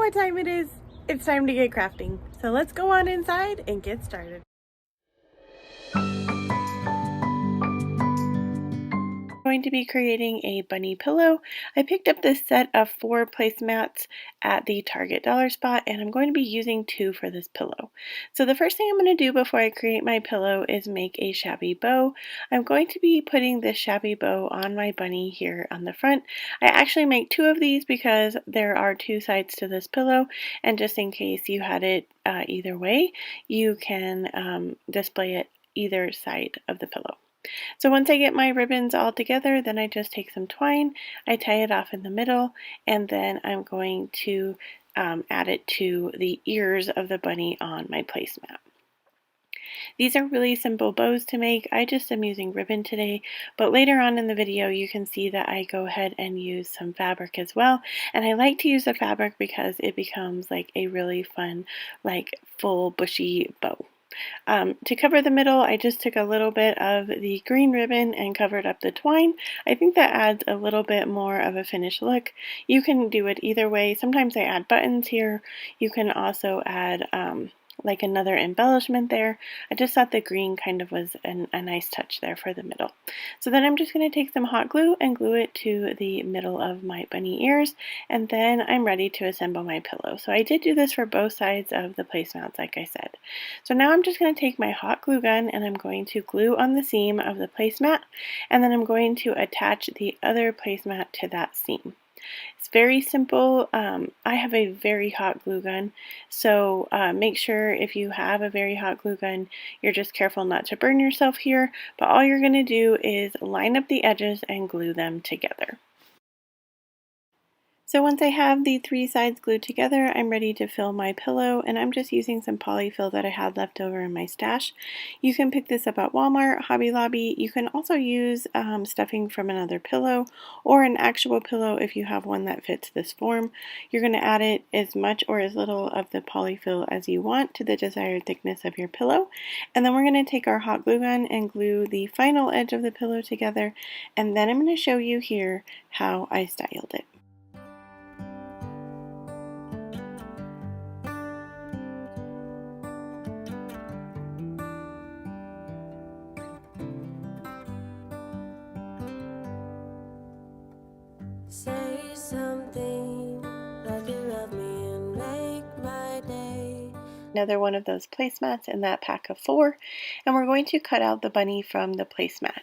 what time it is. It's time to get crafting. So let's go on inside and get started. Going to be creating a bunny pillow. I picked up this set of 4 placemats at the Target dollar spot, and I'm going to be using 2 for this pillow. So the first thing I'm going to do before I create my pillow is make a shabby bow. I'm going to be putting this shabby bow on my bunny here on the front. I actually make 2 of these because there are 2 sides to this pillow, and just in case you had it either way, you can display it either side of the pillow. So once I get my ribbons all together, then I just take some twine, I tie it off in the middle, and then I'm going to add it to the ears of the bunny on my placemat. These are really simple bows to make. I just am using ribbon today, but later on in the video you can see that I go ahead and use some fabric as well. And I like to use the fabric because it becomes like a really fun, like full bushy bow. To cover the middle, I just took a little bit of the green ribbon and covered up the twine. I think that adds a little bit more of a finished look. You can do it either way. Sometimes I add buttons here. You can also add like another embellishment there. I just thought the green kind of was a nice touch there for the middle. So then I'm just going to take some hot glue and glue it to the middle of my bunny ears, and then I'm ready to assemble my pillow. So I did do this for both sides of the placemats, like I said. So now I'm just going to take my hot glue gun and I'm going to glue on the seam of the placemat, and then I'm going to attach the other placemat to that seam. It's very simple. I have a very hot glue gun, so make sure if you have a very hot glue gun, you're just careful not to burn yourself here, but all you're going to do is line up the edges and glue them together. So once I have the 3 sides glued together, I'm ready to fill my pillow, and I'm just using some polyfill that I had left over in my stash. You can pick this up at Walmart, Hobby Lobby. You can also use stuffing from another pillow or an actual pillow if you have one that fits this form. You're going to add it as much or as little of the polyfill as you want to the desired thickness of your pillow. And then we're going to take our hot glue gun and glue the final edge of the pillow together, and then I'm going to show you here how I styled it. Say something like you love me and make my day. Another one of those placemats in that pack of 4, and we're going to cut out the bunny from the placemat.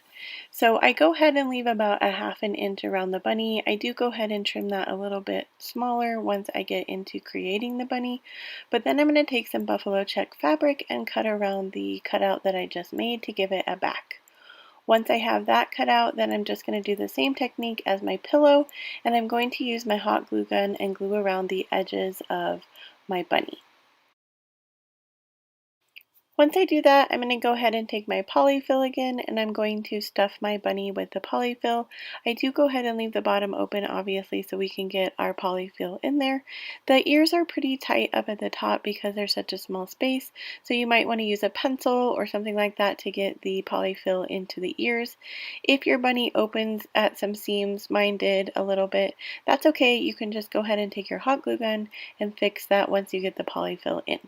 So I go ahead and leave about a ½ inch around the bunny. I do go ahead and trim that a little bit smaller once I get into creating the bunny, but then I'm going to take some buffalo check fabric and cut around the cutout that I just made to give it a back. Once I have that cut out, then I'm just going to do the same technique as my pillow, and I'm going to use my hot glue gun and glue around the edges of my bunny. Once I do that, I'm going to go ahead and take my polyfill again, and I'm going to stuff my bunny with the polyfill. I do go ahead and leave the bottom open, obviously, so we can get our polyfill in there. The ears are pretty tight up at the top because there's such a small space, so you might want to use a pencil or something like that to get the polyfill into the ears. If your bunny opens at some seams, mine did a little bit, that's okay. You can just go ahead and take your hot glue gun and fix that once you get the polyfill in.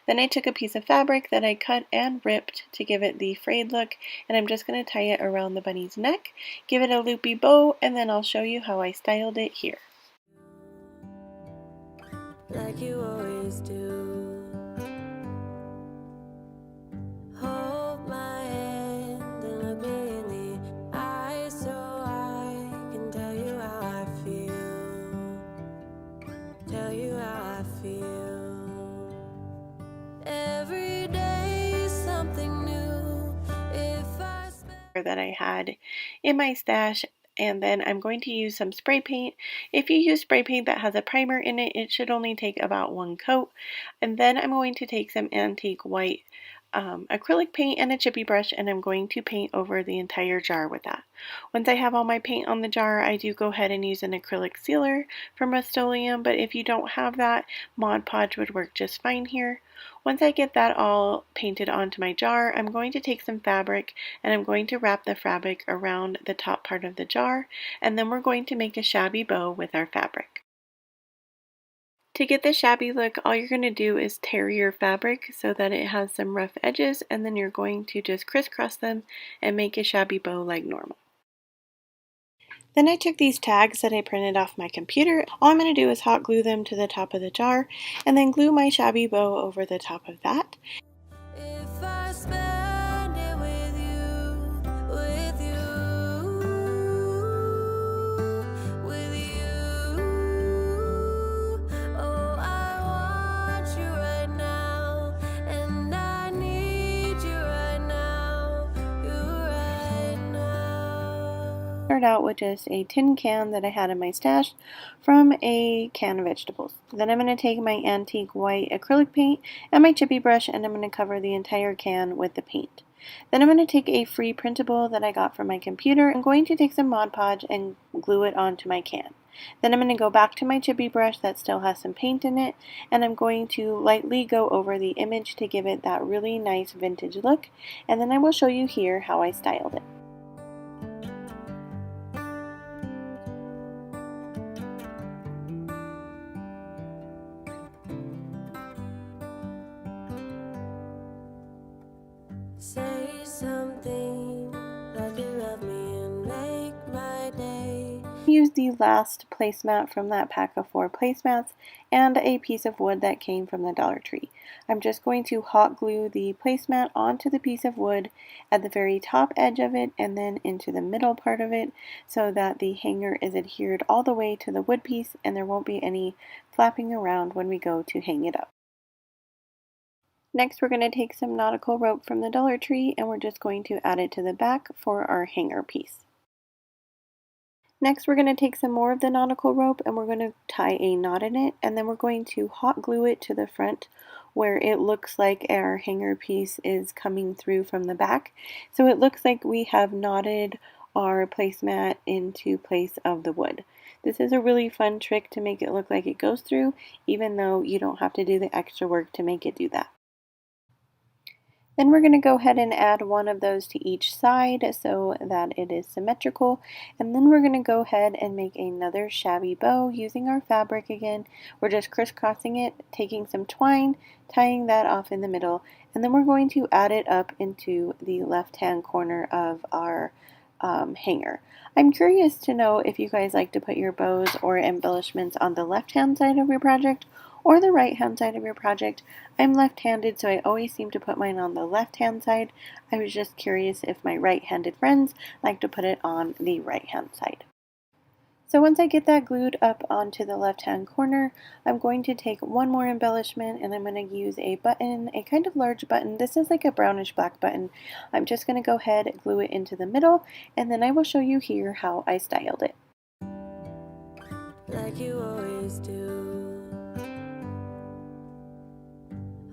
Then I took a piece of fabric that I cut and ripped to give it the frayed look, and I'm just going to tie it around the bunny's neck, give it a loopy bow, and then I'll show you how I styled it here. Like you always do. Hold my hand and look me in the eyes so I can tell you how I feel. Tell you how I feel. Every day something new. If I that I had in my stash, and then I'm going to use some spray paint. If you use spray paint that has a primer in it, it should only take about 1 coat. And then I'm going to take some antique white acrylic paint and a chippy brush, and I'm going to paint over the entire jar with that. Once I have all my paint on the jar, I do go ahead and use an acrylic sealer from Rust-Oleum, but if you don't have that, Mod Podge would work just fine here. Once I get that all painted onto my jar, I'm going to take some fabric and I'm going to wrap the fabric around the top part of the jar, and then we're going to make a shabby bow with our fabric. To get the shabby look, all you're going to do is tear your fabric so that it has some rough edges, and then you're going to just crisscross them and make a shabby bow like normal. Then I took these tags that I printed off my computer. All I'm going to do is hot glue them to the top of the jar and then glue my shabby bow over the top of that. If I spend it with you, with you, with you. Oh, I want you right now, and I need you right now, you right now. Start out with just a tin can that I had in my stash from a can of vegetables. Then I'm going to take my antique white acrylic paint and my chippy brush, and I'm going to cover the entire can with the paint. Then I'm going to take a free printable that I got from my computer. I'm going to take some Mod Podge and glue it onto my can. Then I'm going to go back to my chippy brush that still has some paint in it, and I'm going to lightly go over the image to give it that really nice vintage look, and then I will show you here how I styled it. Say something like you love me and make my day. Use the last placemat from that pack of 4 placemats and a piece of wood that came from the Dollar Tree. I'm just going to hot glue the placemat onto the piece of wood at the very top edge of it and then into the middle part of it so that the hanger is adhered all the way to the wood piece and there won't be any flapping around when we go to hang it up. Next, we're going to take some nautical rope from the Dollar Tree and we're just going to add it to the back for our hanger piece. Next, we're going to take some more of the nautical rope and we're going to tie a knot in it, and then we're going to hot glue it to the front where it looks like our hanger piece is coming through from the back. So it looks like we have knotted our placemat into place of the wood. This is a really fun trick to make it look like it goes through, even though you don't have to do the extra work to make it do that. Then we're going to go ahead and add one of those to each side so that it is symmetrical. And then we're going to go ahead and make another shabby bow using our fabric again. We're just crisscrossing it, taking some twine, tying that off in the middle, and then we're going to add it up into the left-hand corner of our hanger. I'm curious to know if you guys like to put your bows or embellishments on the left-hand side of your project or the right-hand side of your project. I'm left-handed, so I always seem to put mine on the left-hand side. I was just curious if my right-handed friends like to put it on the right-hand side. So once I get that glued up onto the left-hand corner, I'm going to take one more embellishment and I'm going to use a button, a kind of large button. This is like a brownish black button. I'm just going to go ahead and glue it into the middle, and then I will show you here how I styled it. Like you always do.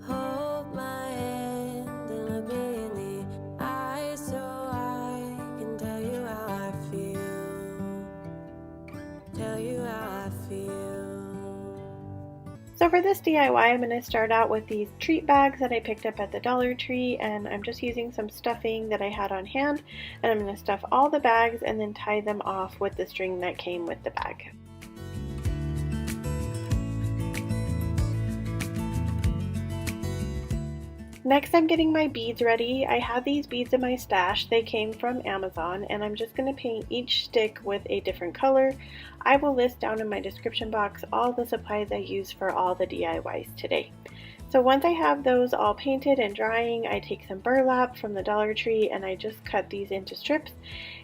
Hold my hand and look me in the eyes so I can tell you how I feel. Tell you how I feel. So for this DIY, I'm going to start out with these treat bags that I picked up at the Dollar Tree, and I'm just using some stuffing that I had on hand, and I'm going to stuff all the bags and then tie them off with the string that came with the bag. Next, I'm getting my beads ready. I have these beads in my stash. They came from Amazon, and I'm just going to paint each stick with a different color. I will list down in my description box all the supplies I use for all the DIYs today. So once I have those all painted and drying, I take some burlap from the Dollar Tree and I just cut these into strips.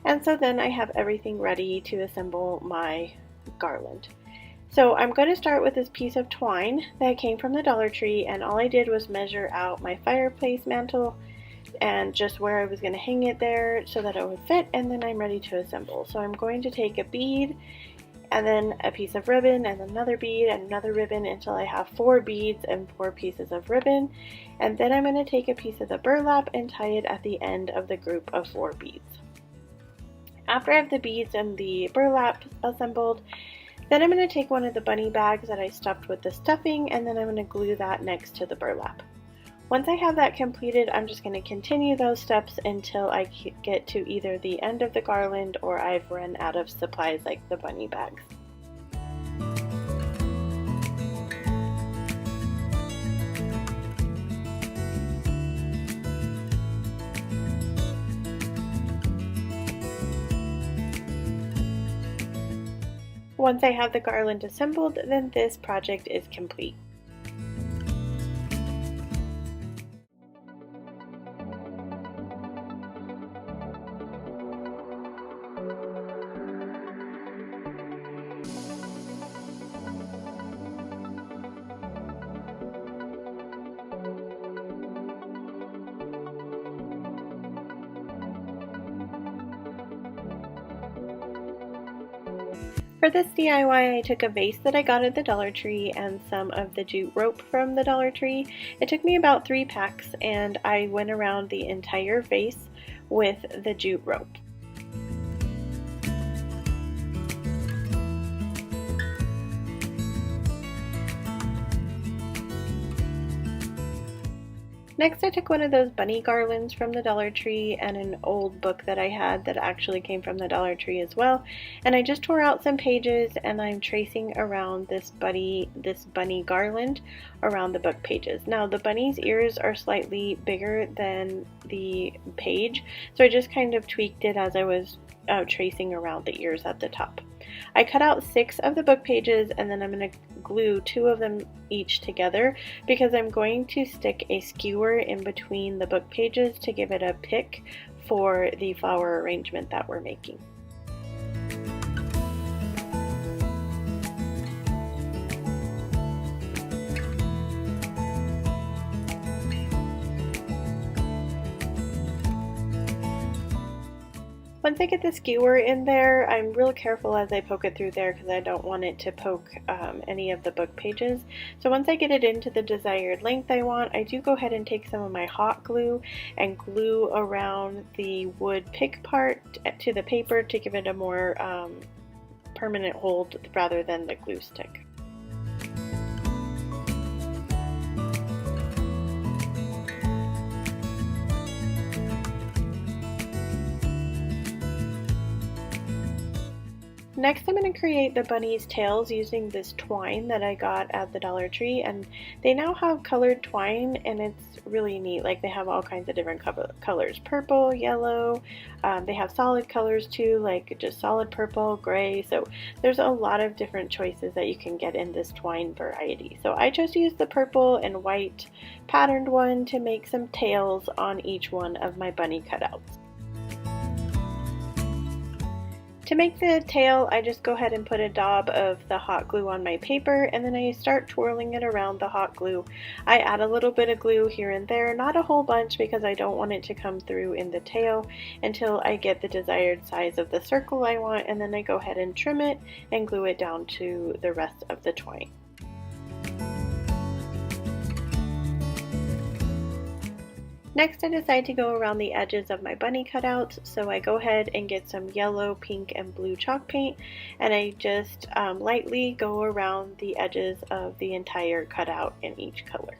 And so then I have everything ready to assemble my garland. So I'm going to start with this piece of twine that came from the Dollar Tree, and all I did was measure out my fireplace mantle and just where I was going to hang it there so that it would fit, and then I'm ready to assemble. So I'm going to take a bead and then a piece of ribbon and another bead and another ribbon until I have 4 beads and 4 pieces of ribbon, and then I'm going to take a piece of the burlap and tie it at the end of the group of 4 beads. After I have the beads and the burlap assembled, then I'm going to take one of the bunny bags that I stuffed with the stuffing, and then I'm going to glue that next to the burlap. Once I have that completed, I'm just going to continue those steps until I get to either the end of the garland or I've run out of supplies like the bunny bags. Once I have the garland assembled, then this project is complete. For this DIY, I took a vase that I got at the Dollar Tree and some of the jute rope from the Dollar Tree. It took me about 3 packs, and I went around the entire vase with the jute rope. Next, I took one of those bunny garlands from the Dollar Tree and an old book that I had that actually came from the Dollar Tree as well, and I just tore out some pages and I'm tracing around this bunny garland around the book pages. Now the bunny's ears are slightly bigger than the page, so I just kind of tweaked it as I was tracing around the ears at the top. I cut out 6 of the book pages, and then I'm going to glue 2 of them each together because I'm going to stick a skewer in between the book pages to give it a pick for the flower arrangement that we're making. Once I get the skewer in there, I'm real careful as I poke it through there because I don't want it to poke any of the book pages. So once I get it into the desired length I want, I do go ahead and take some of my hot glue and glue around the wood pick part to the paper to give it a more permanent hold rather than the glue stick. Next, I'm going to create the bunny's tails using this twine that I got at the Dollar Tree, and they now have colored twine and it's really neat. Like, they have all kinds of different colors, purple, yellow, they have solid colors too, like just solid purple, gray, so there's a lot of different choices that you can get in this twine variety. So I just used the purple and white patterned one to make some tails on each one of my bunny cutouts. To make the tail, I just go ahead and put a dab of the hot glue on my paper, and then I start twirling it around the hot glue. I add a little bit of glue here and there, not a whole bunch because I don't want it to come through in the tail until I get the desired size of the circle I want, and then I go ahead and trim it and glue it down to the rest of the twine. Next, I decide to go around the edges of my bunny cutouts, so I go ahead and get some yellow, pink, and blue chalk paint, and I just lightly go around the edges of the entire cutout in each color.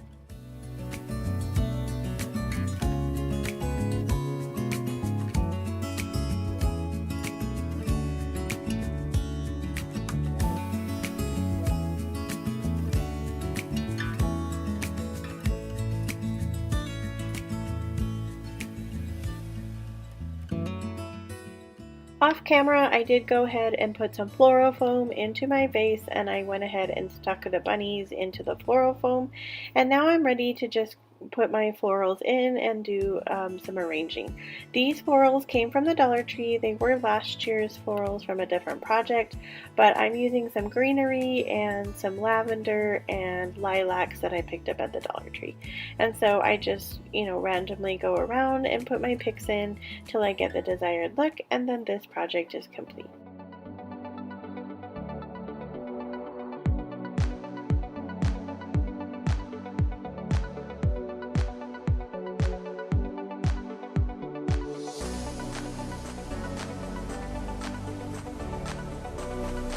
Off camera, I did go ahead and put some floral foam into my vase, and I went ahead and stuck the bunnies into the floral foam, and now I'm ready to just put my florals in and do some arranging. These florals came from the Dollar Tree. They were last year's florals from a different project, but I'm using some greenery and some lavender and lilacs that I picked up at the Dollar Tree. And so I just, randomly go around and put my picks in till I get the desired look, and then this project is complete.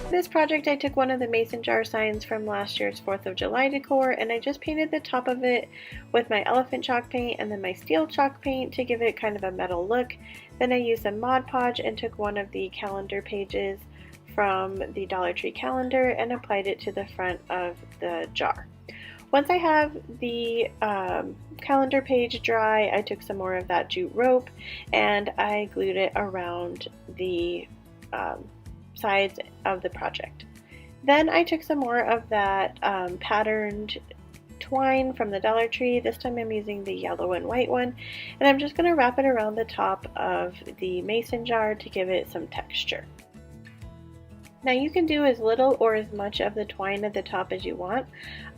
This project, I took one of the mason jar signs from last year's 4th of July decor, and I just painted the top of it with my elephant chalk paint and then my steel chalk paint to give it kind of a metal look. Then I used some Mod Podge and took one of the calendar pages from the Dollar Tree calendar and applied it to the front of the jar. Once I have the calendar page dry, I took some more of that jute rope and I glued it around the sides of the project. Then I took some more of that patterned twine from the Dollar Tree. This time I'm using the yellow and white one, and I'm just going to wrap it around the top of the mason jar to give it some texture. Now you can do as little or as much of the twine at the top as you want.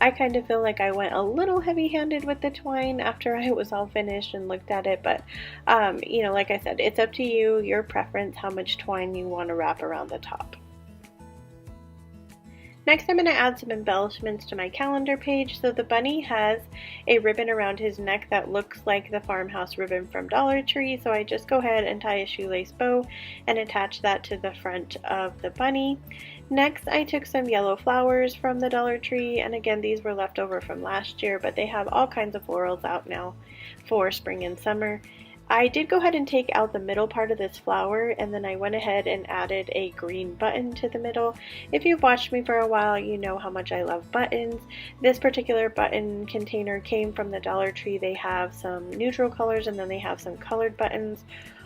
I kind of feel like I went a little heavy-handed with the twine after I was all finished and looked at it, but you know, like I said, it's up to you, your preference, how much twine you want to wrap around the top. Next, I'm going to add some embellishments to my calendar page. So the bunny has a ribbon around his neck that looks like the farmhouse ribbon from Dollar Tree. So I just go ahead and tie a shoelace bow and attach that to the front of the bunny. Next, I took some yellow flowers from the Dollar Tree, and again, these were left over from last year, but they have all kinds of florals out now for spring and summer. I did go ahead and take out the middle part of this flower, and then I went ahead and added a green button to the middle. If you've watched me for a while, you know how much I love buttons. This particular button container came from the Dollar Tree. They have some neutral colors and then they have some colored buttons.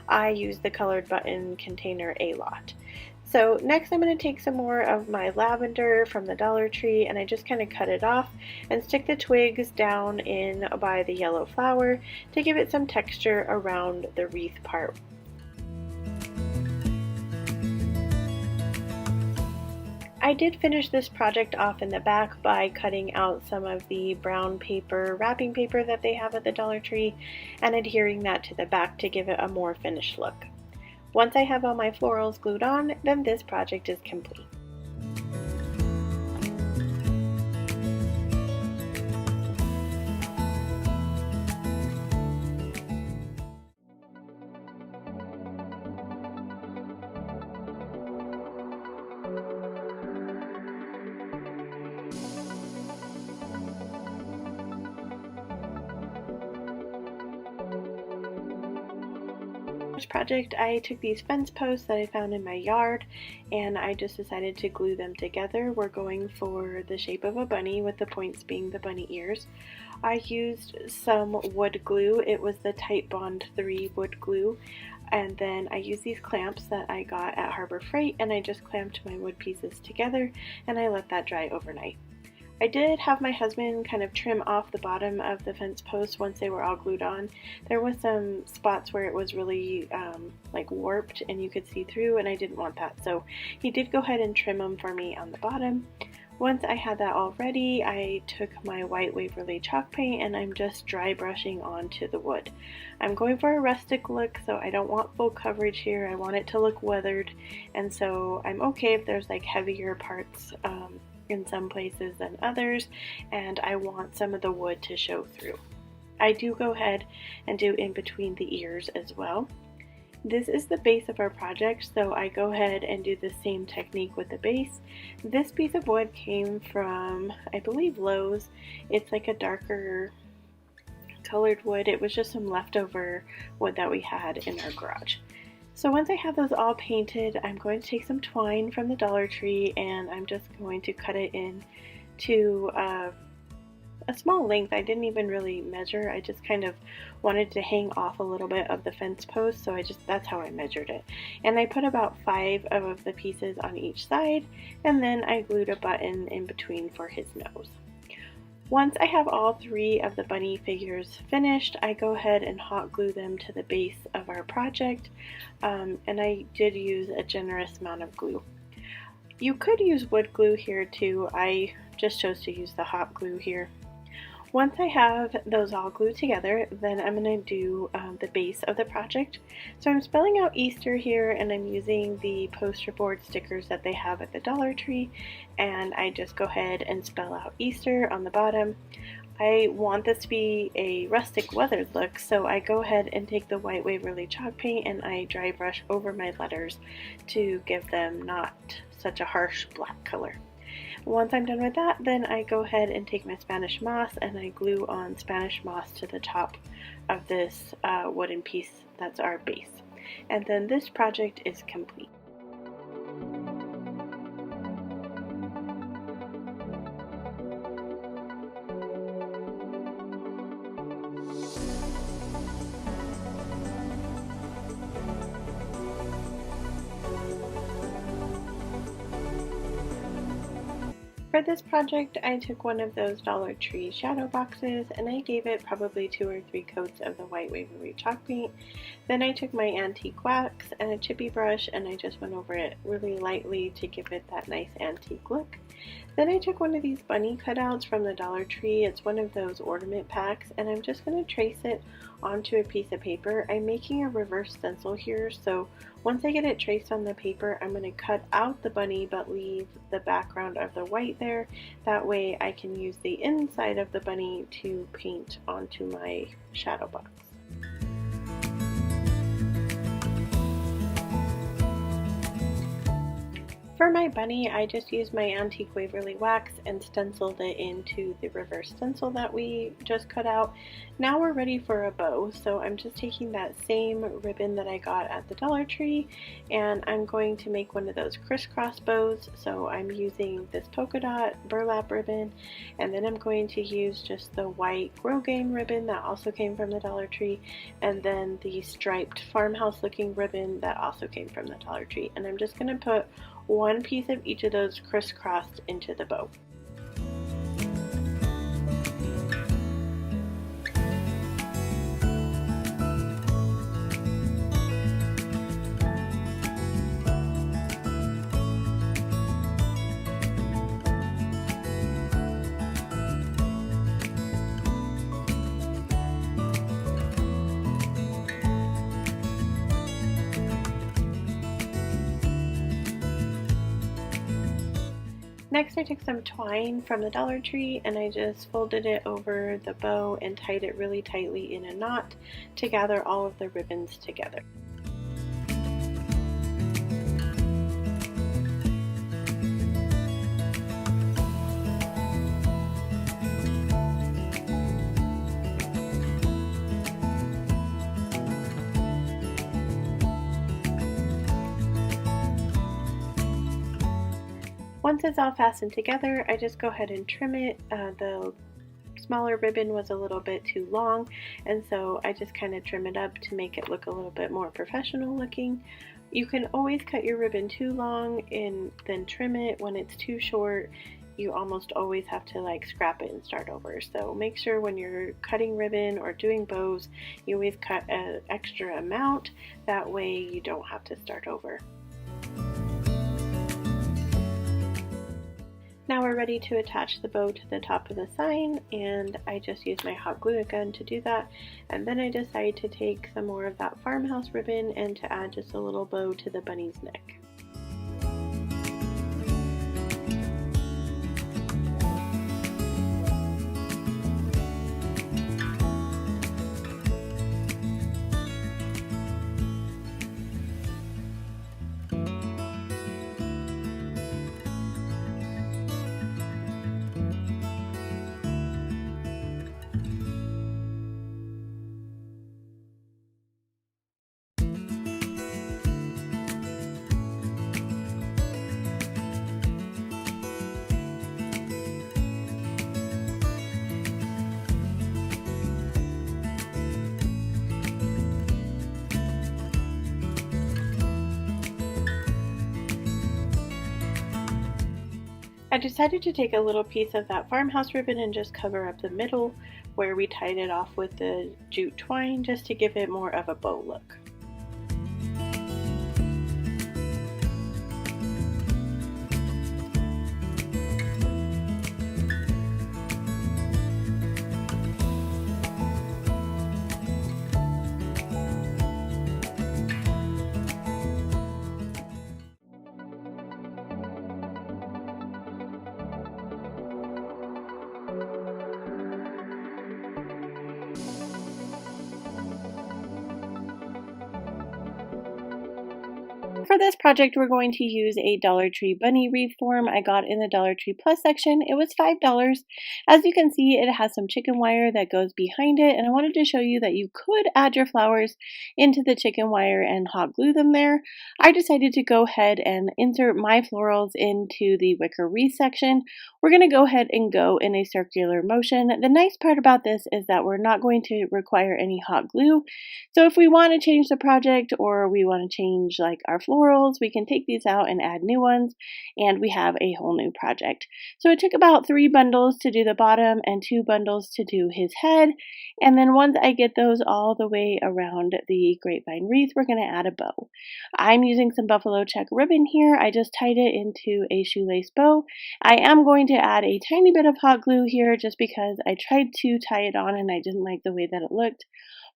I use the colored button container a lot. So next I'm going to take some more of my lavender from the Dollar Tree, and I just kind of cut it off and stick the twigs down in by the yellow flower to give it some texture around the wreath part. I did finish this project off in the back by cutting out some of the brown paper, wrapping paper that they have at the Dollar Tree, and adhering that to the back to give it a more finished look. Once I have all my florals glued on, then this project is complete. Project, I took these fence posts that I found in my yard and I just decided to glue them together. We're going for the shape of a bunny with the points being the bunny ears. I used some wood glue. It was the Titebond 3 wood glue, and then I used these clamps that I got at Harbor Freight, and I just clamped my wood pieces together and I let that dry overnight. I did have my husband kind of trim off the bottom of the fence posts once they were all glued on. There was some spots where it was really like warped and you could see through, and I didn't want that, so he did go ahead and trim them for me on the bottom. Once I had that all ready, I took my white Waverly chalk paint and I'm just dry brushing onto the wood. I'm going for a rustic look, so I don't want full coverage here. I want it to look weathered, and so I'm okay if there's like heavier parts in some places than others, and I want some of the wood to show through. I do go ahead and do in between the ears as well. This is the base of our project, so I go ahead and do the same technique with the base. This piece of wood came from, I believe, Lowe's. It's like a darker colored wood. It was just some leftover wood that we had in our garage. So once I have those all painted, I'm going to take some twine from the Dollar Tree and I'm just going to cut it in to a small length. I didn't even really measure. I just kind of wanted to hang off a little bit of the fence post, so that's how I measured it. And I put about 5 of the pieces on each side, and then I glued a button in between for his nose. Once I have all 3 of the bunny figures finished, I go ahead and hot glue them to the base of our project, and I did use a generous amount of glue. You could use wood glue here too. I just chose to use the hot glue here. Once I have those all glued together, then I'm going to do the base of the project. So I'm spelling out Easter here, and I'm using the poster board stickers that they have at the Dollar Tree, and I just go ahead and spell out Easter on the bottom. I want this to be a rustic weathered look, so I go ahead and take the white Waverly chalk paint and I dry brush over my letters to give them not such a harsh black color. Once I'm done with that, then I go ahead and take my Spanish moss and I glue on Spanish moss to the top of this wooden piece that's our base. And then this project is complete. For this project, I took one of those Dollar Tree shadow boxes and I gave it probably 2 or 3 coats of the white Waverly chalk paint. Then I took my antique wax and a chippy brush and I just went over it really lightly to give it that nice antique look. Then I took one of these bunny cutouts from the Dollar Tree. It's one of those ornament packs and I'm just going to trace it onto a piece of paper. I'm making a reverse stencil here, so once I get it traced on the paper, I'm going to cut out the bunny but leave the background of the white there. That way I can use the inside of the bunny to paint onto my shadow box. For my bunny, I just used my antique Waverly wax and stenciled it into the reverse stencil that we just cut out. Now we're ready for a bow, so I'm just taking that same ribbon that I got at the Dollar Tree and I'm going to make one of those crisscross bows. So I'm using this polka dot burlap ribbon and then I'm going to use just the white grosgrain ribbon that also came from the Dollar Tree and then the striped farmhouse looking ribbon that also came from the Dollar Tree, and I'm just going to put one piece of each of those crisscrossed into the bow. Next I took some twine from the Dollar Tree and I just folded it over the bow and tied it really tightly in a knot to gather all of the ribbons together. Once it's all fastened together, I just go ahead and trim it. The smaller ribbon was a little bit too long, and so I just kind of trim it up to make it look a little bit more professional looking. You can always cut your ribbon too long and then trim it. When it's too short, you almost always have to like scrap it and start over. So make sure when you're cutting ribbon or doing bows, you always cut an extra amount. That way you don't have to start over. Now we're ready to attach the bow to the top of the sign, and I just used my hot glue gun to do that. And then I decided to take some more of that farmhouse ribbon and to add just a little bow to the bunny's neck. I decided to take a little piece of that farmhouse ribbon and just cover up the middle where we tied it off with the jute twine just to give it more of a bow look. For this project, we're going to use a Dollar Tree bunny wreath form I got in the Dollar Tree Plus section. It was $5. As you can see, it has some chicken wire that goes behind it, and I wanted to show you that you could add your flowers into the chicken wire and hot glue them there. I decided to go ahead and insert my florals into the wicker wreath section. We're going to go ahead and go in a circular motion. The nice part about this is that we're not going to require any hot glue. So if we want to change the project or we want to change like our floral florals, we can take these out and add new ones, and we have a whole new project. So it took about 3 bundles to do the bottom and 2 bundles to do his head, and then once I get those all the way around the grapevine wreath, we're going to add a bow. I'm using some buffalo check ribbon here. I just tied it into a shoelace bow. I am going to add a tiny bit of hot glue here just because I tried to tie it on and I didn't like the way that it looked,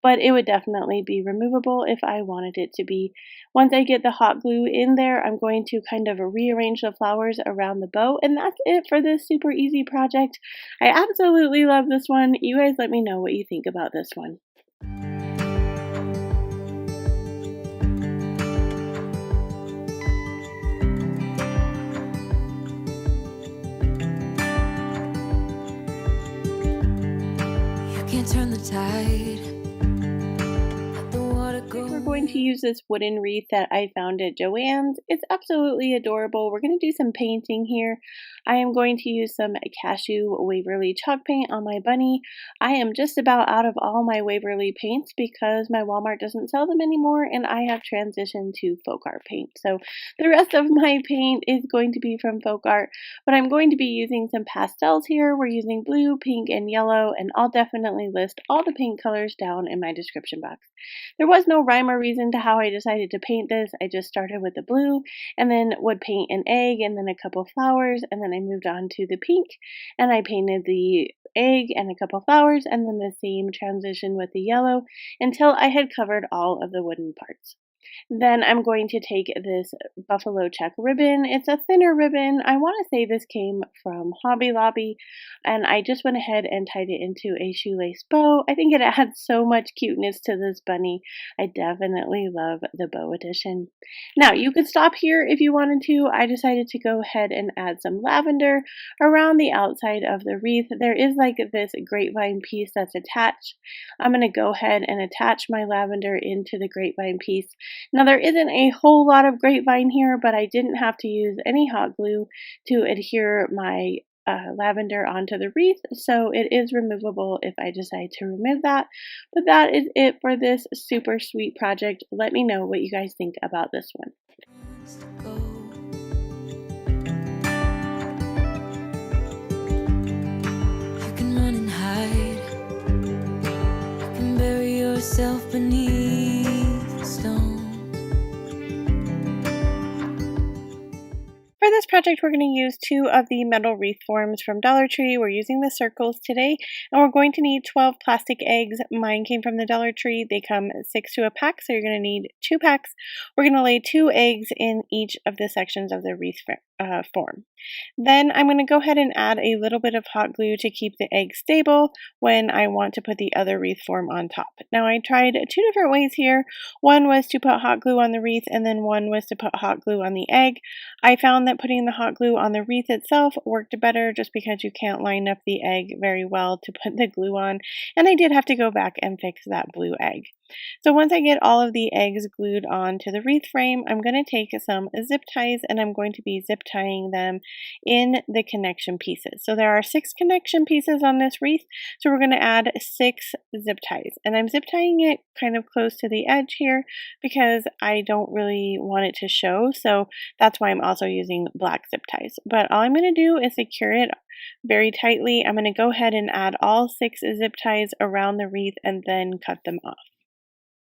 but it would definitely be removable if I wanted it to be. Once I get the hot glue in there, I'm going to kind of rearrange the flowers around the bow, and that's it for this super easy project. I absolutely love this one. You guys let me know what you think about this one. You can't turn the tide. We're going to use this wooden wreath that I found at Joann's. It's absolutely adorable. We're going to do some painting here. I am going to use some Cashew Waverly chalk paint on my bunny. I am just about out of all my Waverly paints because my Walmart doesn't sell them anymore and I have transitioned to folk art paint. So the rest of my paint is going to be from folk art, but I'm going to be using some pastels here. We're using blue, pink, and yellow, and I'll definitely list all the paint colors down in my description box. There was no rhyme or reason to how I decided to paint this. I just started with the blue and then would paint an egg and then a couple flowers, and then I moved on to the pink and I painted the egg and a couple flowers, and then the same transition with the yellow until I had covered all of the wooden parts. Then I'm going to take this buffalo check ribbon. It's a thinner ribbon. I want to say this came from Hobby Lobby, and I just went ahead and tied it into a shoelace bow. I think it adds so much cuteness to this bunny. I definitely love the bow edition. Now, you could stop here if you wanted to. I decided to go ahead and add some lavender around the outside of the wreath. There is like this grapevine piece that's attached. I'm going to go ahead and attach my lavender into the grapevine piece. Now there isn't a whole lot of grapevine here, but I didn't have to use any hot glue to adhere my lavender onto the wreath, so it is removable if I decide to remove that. But that is it for this super sweet project. Let me know what you guys think about this one. You can run and hide. You can bury yourself beneath the stone. For this project, we're going to use 2 of the metal wreath forms from Dollar Tree. We're using the circles today, and we're going to need 12 plastic eggs. Mine came from the Dollar Tree. They come 6 to a pack, so you're going to need 2 packs. We're going to lay 2 eggs in each of the sections of the wreath form. Then I'm going to go ahead and add a little bit of hot glue to keep the egg stable when I want to put the other wreath form on top. Now I tried 2 different ways here. One was to put hot glue on the wreath, and then one was to put hot glue on the egg. I found that putting the hot glue on the wreath itself worked better just because you can't line up the egg very well to put the glue on, and I did have to go back and fix that blue egg. So once I get all of the eggs glued onto the wreath frame, I'm going to take some zip ties and I'm going to be zip tying them in the connection pieces. So there are 6 connection pieces on this wreath, so we're going to add 6 zip ties. And I'm zip tying it kind of close to the edge here because I don't really want it to show, so that's why I'm also using black zip ties. But all I'm going to do is secure it very tightly. I'm going to go ahead and add all 6 zip ties around the wreath and then cut them off.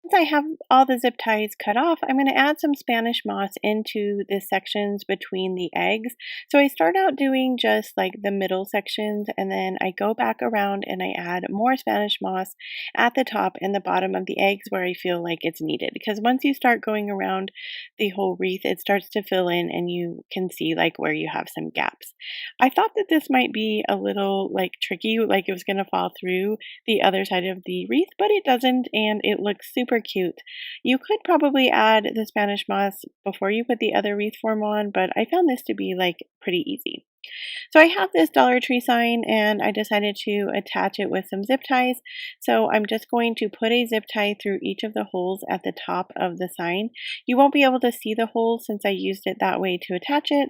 Once I have all the zip ties cut off, I'm going to add some Spanish moss into the sections between the eggs. So I start out doing just like the middle sections, and then I go back around and I add more Spanish moss at the top and the bottom of the eggs where I feel like it's needed. Because once you start going around the whole wreath, it starts to fill in and you can see like where you have some gaps. I thought that this might be a little like tricky, like it was going to fall through the other side of the wreath, but it doesn't, and it looks super cute. You could probably add the Spanish moss before you put the other wreath form on, but I found this to be like pretty easy. So I have this Dollar Tree sign and I decided to attach it with some zip ties. So I'm just going to put a zip tie through each of the holes at the top of the sign. You won't be able to see the holes since I used it that way to attach it.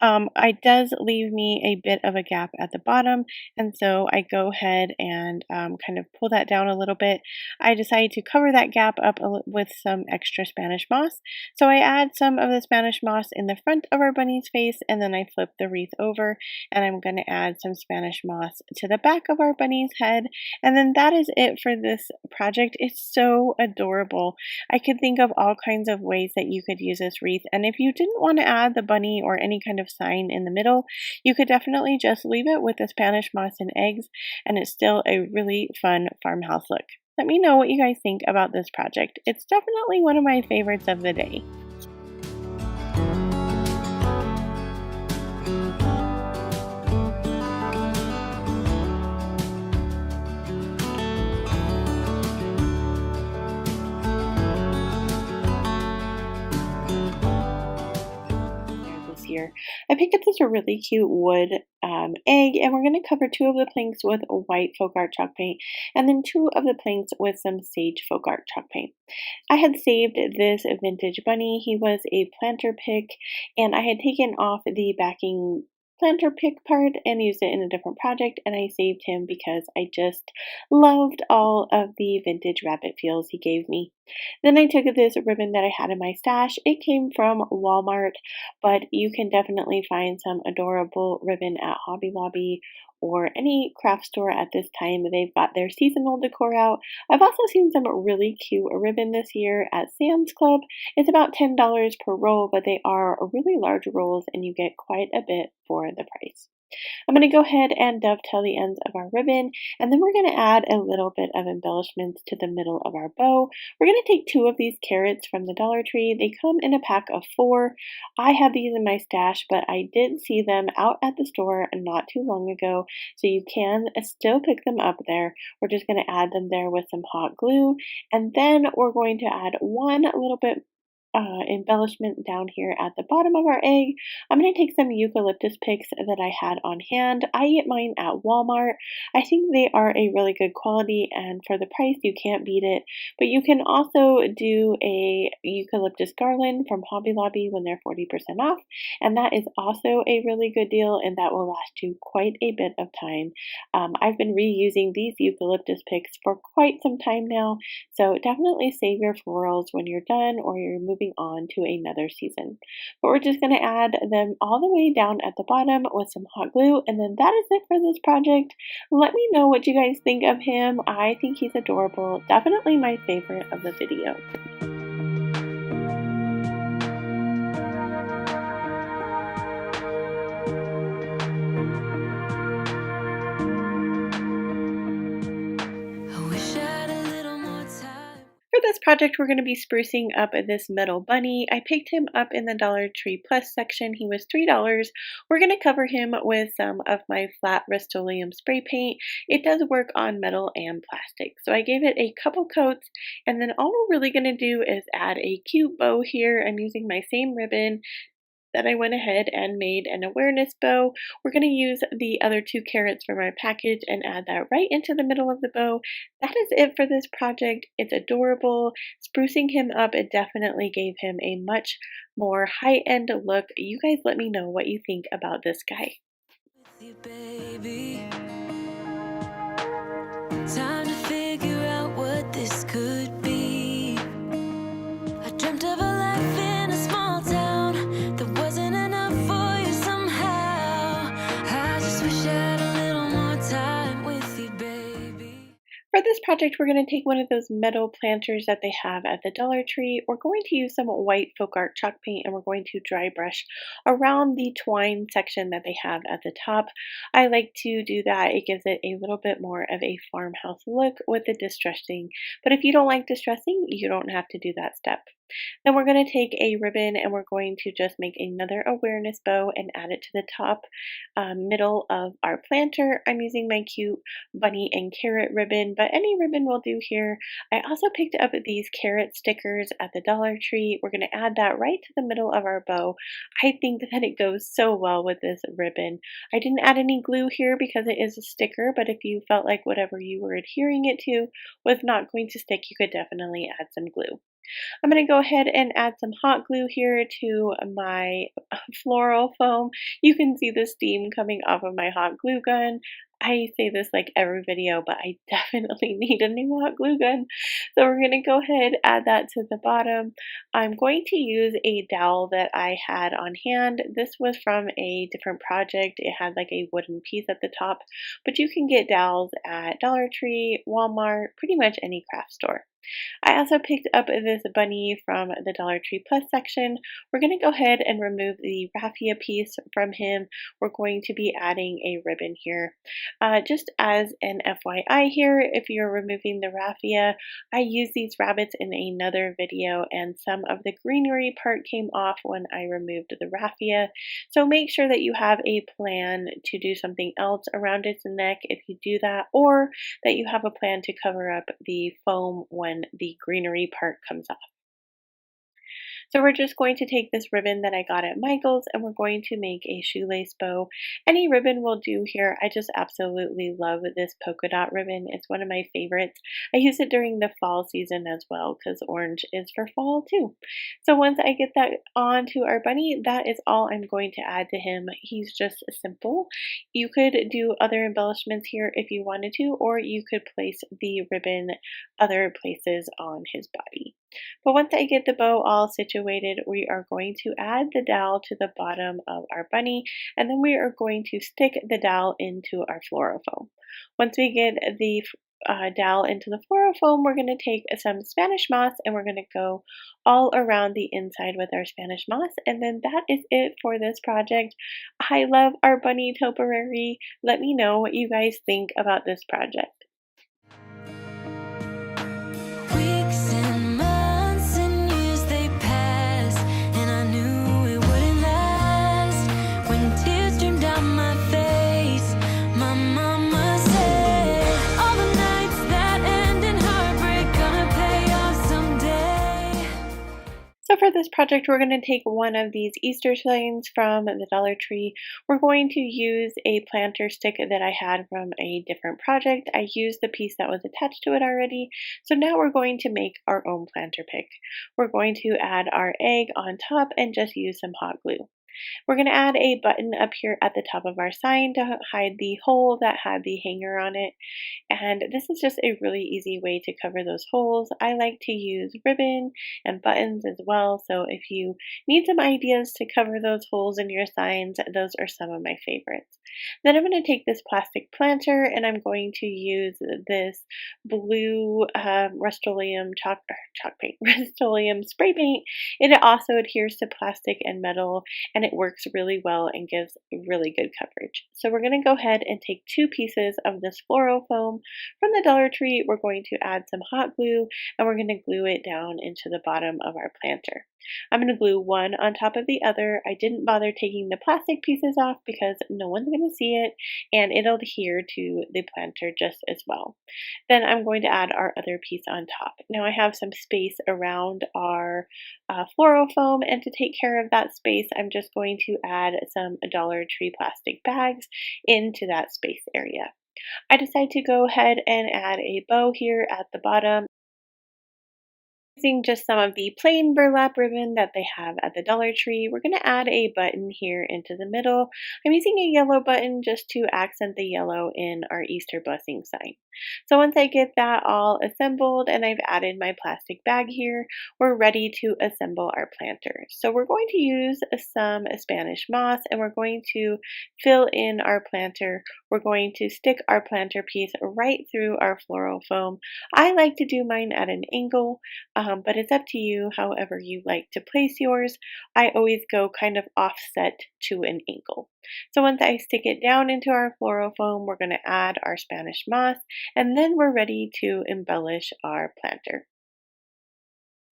It does leave me a bit of a gap at the bottom, and so I go ahead and kind of pull that down a little bit. I decided to cover that gap up with some extra Spanish moss. So I add some of the Spanish moss in the front of our bunny's face, and then I flip the wreath over, and I'm going to add some Spanish moss to the back of our bunny's head. And then that is it for this project. It's so adorable. I could think of all kinds of ways that you could use this wreath. And if you didn't want to add the bunny or any kind of sign in the middle, you could definitely just leave it with the Spanish moss and eggs, and it's still a really fun farmhouse look. Let me know what you guys think about this project. It's definitely one of my favorites of the day. Here. I picked up this really cute wood egg, and we're going to cover two of the planks with white folk art chalk paint and then two of the planks with some sage folk art chalk paint. I had saved this vintage bunny. He was a planter pick, and I had taken off the backing planter pick part and used it in a different project, and I saved him because I just loved all of the vintage rabbit feels he gave me. Then I took this ribbon that I had in my stash. It came from Walmart, but you can definitely find some adorable ribbon at Hobby Lobby or any craft store at this time. They've got their seasonal decor out. I've also seen some really cute ribbon this year at Sam's Club. It's about $10 per roll, but they are really large rolls and you get quite a bit for the price. I'm going to go ahead and dovetail the ends of our ribbon, and then we're going to add a little bit of embellishments to the middle of our bow. We're going to take two of these carrots from the Dollar Tree. They come in a pack of 4. I have these in my stash, but I did see them out at the store not too long ago, so you can still pick them up there. We're just going to add them there with some hot glue, and then we're going to add one little bit embellishment down here at the bottom of our egg. I'm going to take some eucalyptus picks that I had on hand. I get mine at Walmart. I think they are a really good quality, and for the price you can't beat it. But you can also do a eucalyptus garland from Hobby Lobby when they're 40% off, and that is also a really good deal, and that will last you quite a bit of time. I've been reusing these eucalyptus picks for quite some time now, so definitely save your florals when you're done or you're moving on to another season. But we're just going to add them all the way down at the bottom with some hot glue, and then that is it for this project. Let me know what you guys think of him. I think he's adorable. Definitely my favorite of the video. For this project, we're going to be sprucing up this metal bunny. I picked him up in the Dollar Tree Plus section. He was $3. We're going to cover him with some of my flat Rust-Oleum spray paint. It does work on metal and plastic. So I gave it a couple coats, and then all we're really going to do is add a cute bow here. I'm using my same ribbon. Then I went ahead and made an awareness bow. We're going to use the other 2 carrots from our package and add that right into the middle of the bow. That is it for this project. It's adorable. Sprucing him up, it definitely gave him a much more high-end look. You guys let me know what you think about this guy. Time to figure out what this could be. I dreamt of a life in a small town that wasn't enough for you somehow. I just wish I had a little more time with you, baby. For this project, we're going to take one of those metal planters that they have at the Dollar Tree. We're going to use some white folk art chalk paint, and we're going to dry brush around the twine section that they have at the top. I like to do that. It gives it a little bit more of a farmhouse look with the distressing. But if you don't like distressing, you don't have to do that step. Then we're going to take a ribbon and we're going to just make another awareness bow and add it to the top middle of our planter. I'm using my cute bunny and carrot ribbon, but any ribbon will do here. I also picked up these carrot stickers at the Dollar Tree. We're going to add that right to the middle of our bow. I think that it goes so well with this ribbon. I didn't add any glue here because it is a sticker, but if you felt like whatever you were adhering it to was not going to stick, you could definitely add some glue. I'm going to go ahead and add some hot glue here to my floral foam. You can see the steam coming off of my hot glue gun. I say this like every video, but I definitely need a new hot glue gun. So we're going to go ahead, add that to the bottom. I'm going to use a dowel that I had on hand. This was from a different project. It had like a wooden piece at the top, but you can get dowels at Dollar Tree, Walmart, pretty much any craft store. I also picked up this bunny from the Dollar Tree Plus section. We're going to go ahead and remove the raffia piece from him. We're going to be adding a ribbon here. Just as an FYI here, if you're removing the raffia, I used these rabbits in another video and some of the greenery part came off when I removed the raffia. So make sure that you have a plan to do something else around its neck if you do that, or that you have a plan to cover up the foam when the greenery part comes off. So we're just going to take this ribbon that I got at Michael's and we're going to make a shoelace bow. Any ribbon will do here. I just absolutely love this polka dot ribbon. It's one of my favorites. I use it during the fall season as well because orange is for fall too. So once I get that onto our bunny, that is all I'm going to add to him. He's just simple. You could do other embellishments here if you wanted to, or you could place the ribbon other places on his body. But once I get the bow all situated, we are going to add the dowel to the bottom of our bunny, and then we are going to stick the dowel into our floral foam. Once we get the dowel into the floral foam, we're going to take some Spanish moss and we're going to go all around the inside with our Spanish moss, and then that is it for this project. I love our bunny topiary. Let me know what you guys think about this project. Weeks and months and years they pass, and I knew it wouldn't last. When tears streamed down my face, my mama said, all the nights that end in heartbreak gonna pay off someday. So for this project, we're going to take one of these Easter signs from the Dollar Tree. We're going to use a planter stick that I had from a different project. I used the piece that was attached to it already. So now we're going to make our own planter pick. We're going to add our egg on top and just use some hot glue. We're going to add a button up here at the top of our sign to hide the hole that had the hanger on it. And this is just a really easy way to cover those holes. I like to use ribbon and buttons as well. So if you need some ideas to cover those holes in your signs, those are some of my favorites. Then I'm going to take this plastic planter and I'm going to use this blue Rust-Oleum chalk paint, Rust-Oleum spray paint. It also adheres to plastic and metal, and it works really well and gives really good coverage. So we're going to go ahead and take 2 pieces of this floral foam from the Dollar Tree. We're going to add some hot glue and we're going to glue it down into the bottom of our planter. I'm going to glue one on top of the other. I didn't bother taking the plastic pieces off because no one's going to see it and it'll adhere to the planter just as well. Then I'm going to add our other piece on top. Now I have some space around our floral foam, and to take care of that space, I'm just going to add some Dollar Tree plastic bags into that space area. I decided to go ahead and add a bow here at the bottom. Using just some of the plain burlap ribbon that they have at the Dollar Tree, we're going to add a button here into the middle. I'm using a yellow button just to accent the yellow in our Easter blessing sign. So once I get that all assembled and I've added my plastic bag here, we're ready to assemble our planter. So we're going to use some Spanish moss and we're going to fill in our planter. We're going to stick our planter piece right through our floral foam. I like to do mine at an angle, but it's up to you however you like to place yours. I always go kind of offset to an angle. So once I stick it down into our floral foam, we're going to add our Spanish moss, and then we're ready to embellish our planter.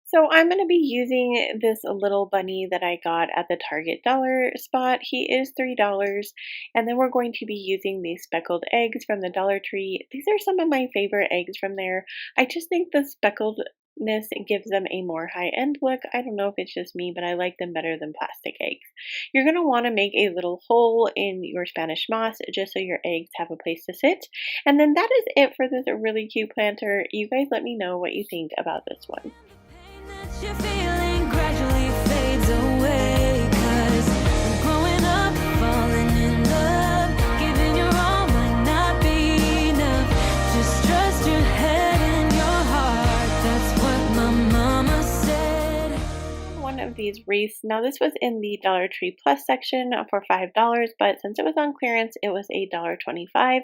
So I'm going to be using this little bunny that I got at the Target dollar spot. He is $3. And then we're going to be using these speckled eggs from the Dollar Tree. These are some of my favorite eggs from there. I just think the speckledness gives them a more high-end look. I don't know if it's just me, but I like them better than plastic eggs. You're going to want to make a little hole in your Spanish moss just so your eggs have a place to sit. And then that is it for this really cute planter. You guys let me know what you think about this one. That you're feeling gradually fades away, 'cause I'm growing up, falling in love, giving your all might not be enough. Just trust your head and your heart, that's what my mama said. One of these wreaths. Now this was in the Dollar Tree Plus section for $5, but since it was on clearance, it was $1.25.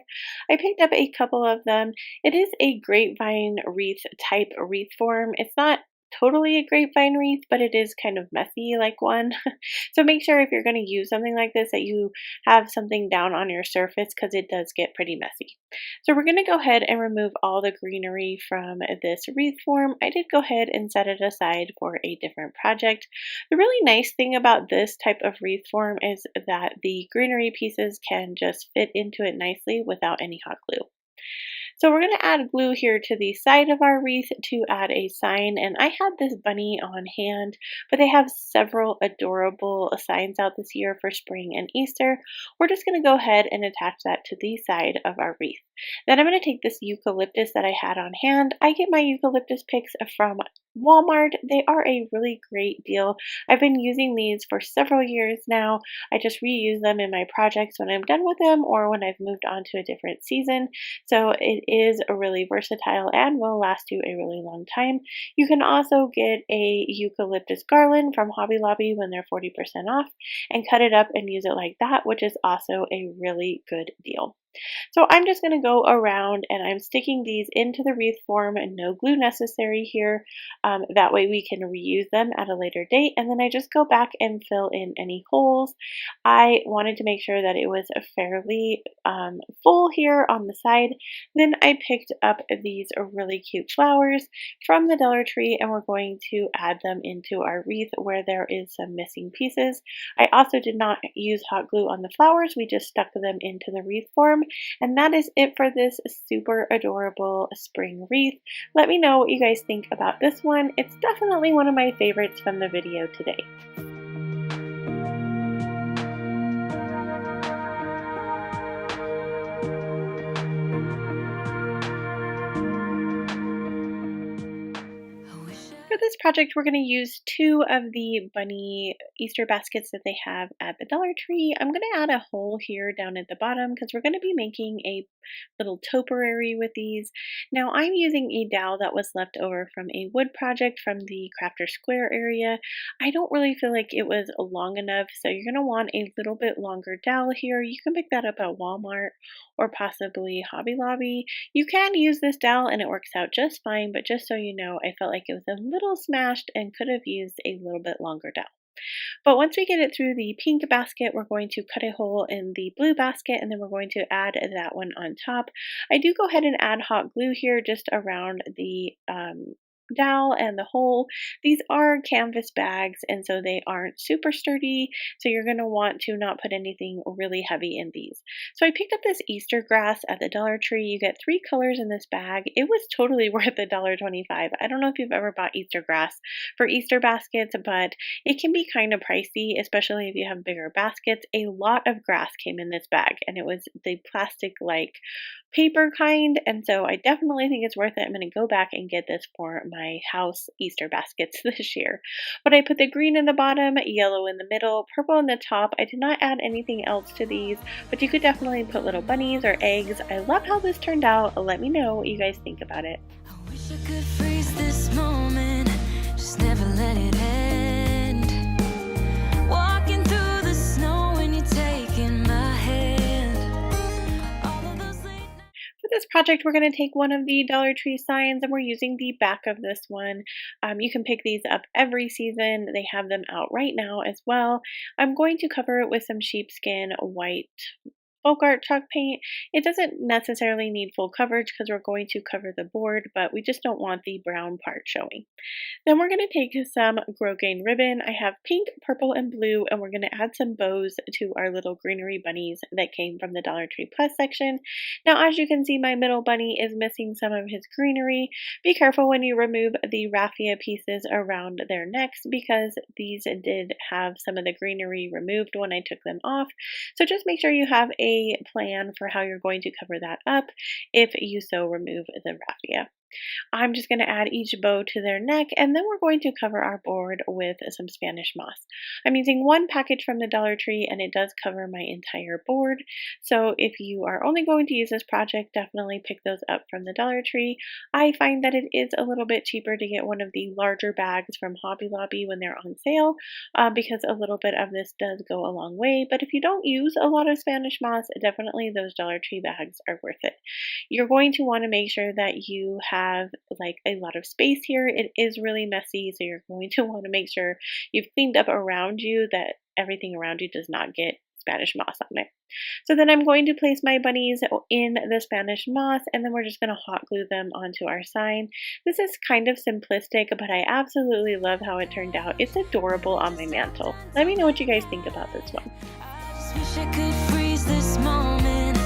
I picked up a couple of them. It is a grapevine wreath type wreath form. It's not totally a grapevine wreath, but it is kind of messy like one. So make sure if you're going to use something like this that you have something down on your surface because it does get pretty messy. So we're going to go ahead and remove all the greenery from this wreath form. I did go ahead and set it aside for a different project. The really nice thing about this type of wreath form is that the greenery pieces can just fit into it nicely without any hot glue. So we're going to add glue here to the side of our wreath to add a sign, and I had this bunny on hand, but they have several adorable signs out this year for spring and Easter. We're just going to go ahead and attach that to the side of our wreath. Then I'm going to take this eucalyptus that I had on hand. I get my eucalyptus picks from Walmart. They are a really great deal. I've been using these for several years now. I just reuse them in my projects when I'm done with them or when I've moved on to a different season. So it is a really versatile and will last you a really long time. You can also get a eucalyptus garland from Hobby Lobby when they're 40% off and cut it up and use it like that, which is also a really good deal. So I'm just going to go around and I'm sticking these into the wreath form and no glue necessary here. That way we can reuse them at a later date. And then I just go back and fill in any holes. I wanted to make sure that it was fairly full here on the side. Then I picked up these really cute flowers from the Dollar Tree and we're going to add them into our wreath where there is some missing pieces. I also did not use hot glue on the flowers. We just stuck them into the wreath form. And that is it for this super adorable spring wreath. Let me know what you guys think about this one. It's definitely one of my favorites from the video today. For this project, we're going to use 2 of the bunny Easter baskets that they have at the Dollar Tree. I'm going to add a hole here down at the bottom because we're going to be making a little topiary with these. Now I'm using a dowel that was left over from a wood project from the Crafter Square area. I don't really feel like it was long enough, so you're going to want a little bit longer dowel here. You can pick that up at Walmart or possibly Hobby Lobby. You can use this dowel and it works out just fine, but just so you know, I felt like it was a little smashed and could have used a little bit longer dowel. But once we get it through the pink basket, we're going to cut a hole in the blue basket and then we're going to add that one on top. I do go ahead and add hot glue here just around the dowel and the hole. These are canvas bags and so they aren't super sturdy, so you're going to want to not put anything really heavy in these. So I picked up this Easter grass at the Dollar Tree. You get 3 colors in this bag. It was totally worth $1.25. I don't know if you've ever bought Easter grass for Easter baskets, but it can be kind of pricey, especially if you have bigger baskets. A lot of grass came in this bag and it was the plastic like paper kind, and so I definitely think it's worth it. I'm going to go back and get this for my house Easter baskets this year. But I put the green in the bottom, yellow in the middle, purple in the top. I did not add anything else to these, but you could definitely put little bunnies or eggs. I love how this turned out. Let me know what you guys think about it. I wish I could freeze this moment, just never let it end. Walking through the snow when you're taking my hand. All of those late nights. For this project, we're going to take one of the Dollar Tree signs and we're using the back of this one. You can pick these up every season. They have them out right now as well. I'm going to cover it with some sheepskin white folk art chalk paint. It doesn't necessarily need full coverage because we're going to cover the board, but we just don't want the brown part showing. Then we're going to take some grosgrain ribbon. I have pink, purple, and blue, and we're going to add some bows to our little greenery bunnies that came from the Dollar Tree Plus section. Now, as you can see, my middle bunny is missing some of his greenery. Be careful when you remove the raffia pieces around their necks because these did have some of the greenery removed when I took them off. So just make sure you have a plan for how you're going to cover that up if you so remove the raffia. I'm just going to add each bow to their neck, and then we're going to cover our board with some Spanish moss. I'm using one package from the Dollar Tree, and it does cover my entire board. So if you are only going to use this project, definitely pick those up from the Dollar Tree. I find that it is a little bit cheaper to get one of the larger bags from Hobby Lobby when they're on sale, because a little bit of this does go a long way. But if you don't use a lot of Spanish moss, definitely those Dollar Tree bags are worth it. You're going to want to make sure that you have like a lot of space here. It is really messy, so you're going to want to make sure you've cleaned up around you, that everything around you does not get Spanish moss on it. So then I'm going to place my bunnies in the Spanish moss, and then we're just going to hot glue them onto our sign. This is kind of simplistic, but I absolutely love how it turned out. It's adorable on my mantle. Let me know what you guys think about this one. I just wish I could freeze this moment,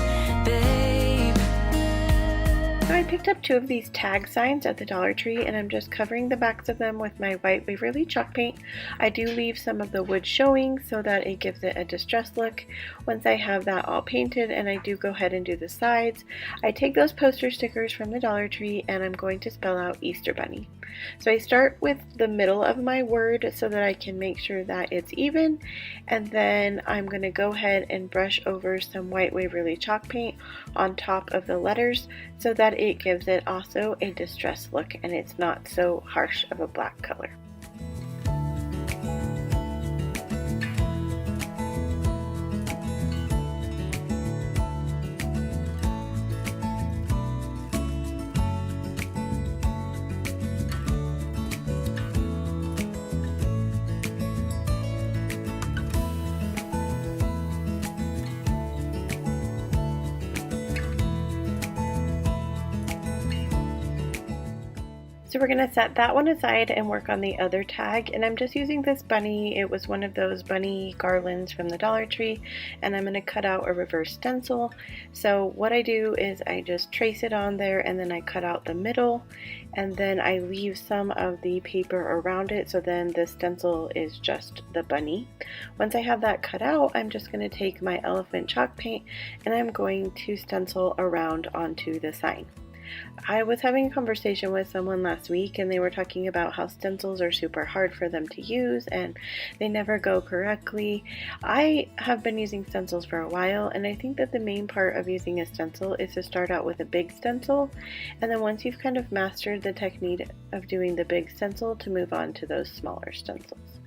babe. So I picked up 2 of these tag signs at the Dollar Tree, and I'm just covering the backs of them with my white Waverly chalk paint. I do leave some of the wood showing so that it gives it a distressed look. Once I have that all painted, and I do go ahead and do the sides, I take those poster stickers from the Dollar Tree and I'm going to spell out Easter Bunny. So I start with the middle of my word so that I can make sure that it's even, and then I'm going to go ahead and brush over some white Waverly chalk paint on top of the letters so that it gives it also a distressed look and it's not so harsh of a black color. So we're going to set that one aside and work on the other tag, and I'm just using this bunny. It was one of those bunny garlands from the Dollar Tree, and I'm going to cut out a reverse stencil. So what I do is I just trace it on there, and then I cut out the middle, and then I leave some of the paper around it, so then the stencil is just the bunny. Once I have that cut out, I'm just going to take my elephant chalk paint and I'm going to stencil around onto the sign. I was having a conversation with someone last week and they were talking about how stencils are super hard for them to use and they never go correctly. I have been using stencils for a while, and I think that the main part of using a stencil is to start out with a big stencil, and then once you've kind of mastered the technique of doing the big stencil, to move on to those smaller stencils.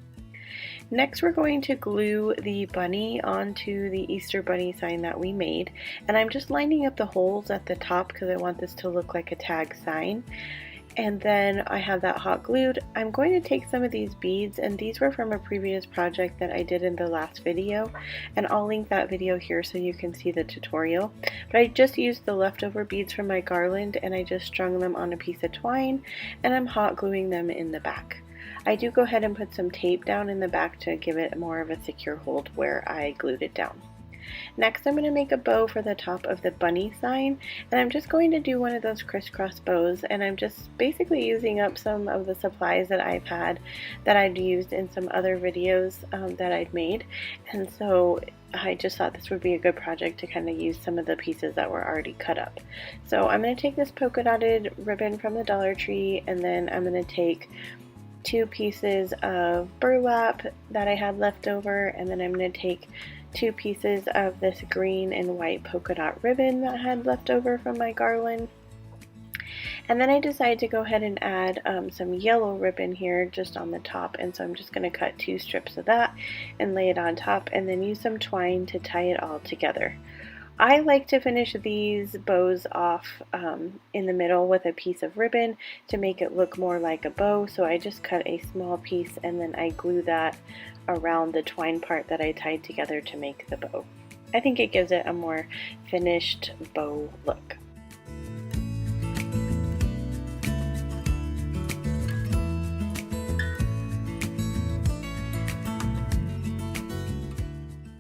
Next, we're going to glue the bunny onto the Easter bunny sign that we made, and I'm just lining up the holes at the top because I want this to look like a tag sign. And then I have that hot glued. I'm going to take some of these beads, and these were from a previous project that I did in the last video, and I'll link that video here so you can see the tutorial. But I just used the leftover beads from my garland and I just strung them on a piece of twine, and I'm hot gluing them in the back. I do go ahead and put some tape down in the back to give it more of a secure hold where I glued it down. Next, I'm going to make a bow for the top of the bunny sign, and I'm just going to do one of those crisscross bows, and I'm just basically using up some of the supplies that I've had that I'd used in some other videos that I'd made, and so I just thought this would be a good project to kind of use some of the pieces that were already cut up. So I'm going to take this polka dotted ribbon from the Dollar Tree, and then I'm going to take 2 pieces of burlap that I had left over, and then I'm going to take 2 pieces of this green and white polka dot ribbon that I had left over from my garland. And then I decided to go ahead and add some yellow ribbon here just on the top, and so I'm just going to cut 2 strips of that and lay it on top, and then use some twine to tie it all together. I like to finish these bows off in the middle with a piece of ribbon to make it look more like a bow, so I just cut a small piece and then I glue that around the twine part that I tied together to make the bow. I think it gives it a more finished bow look.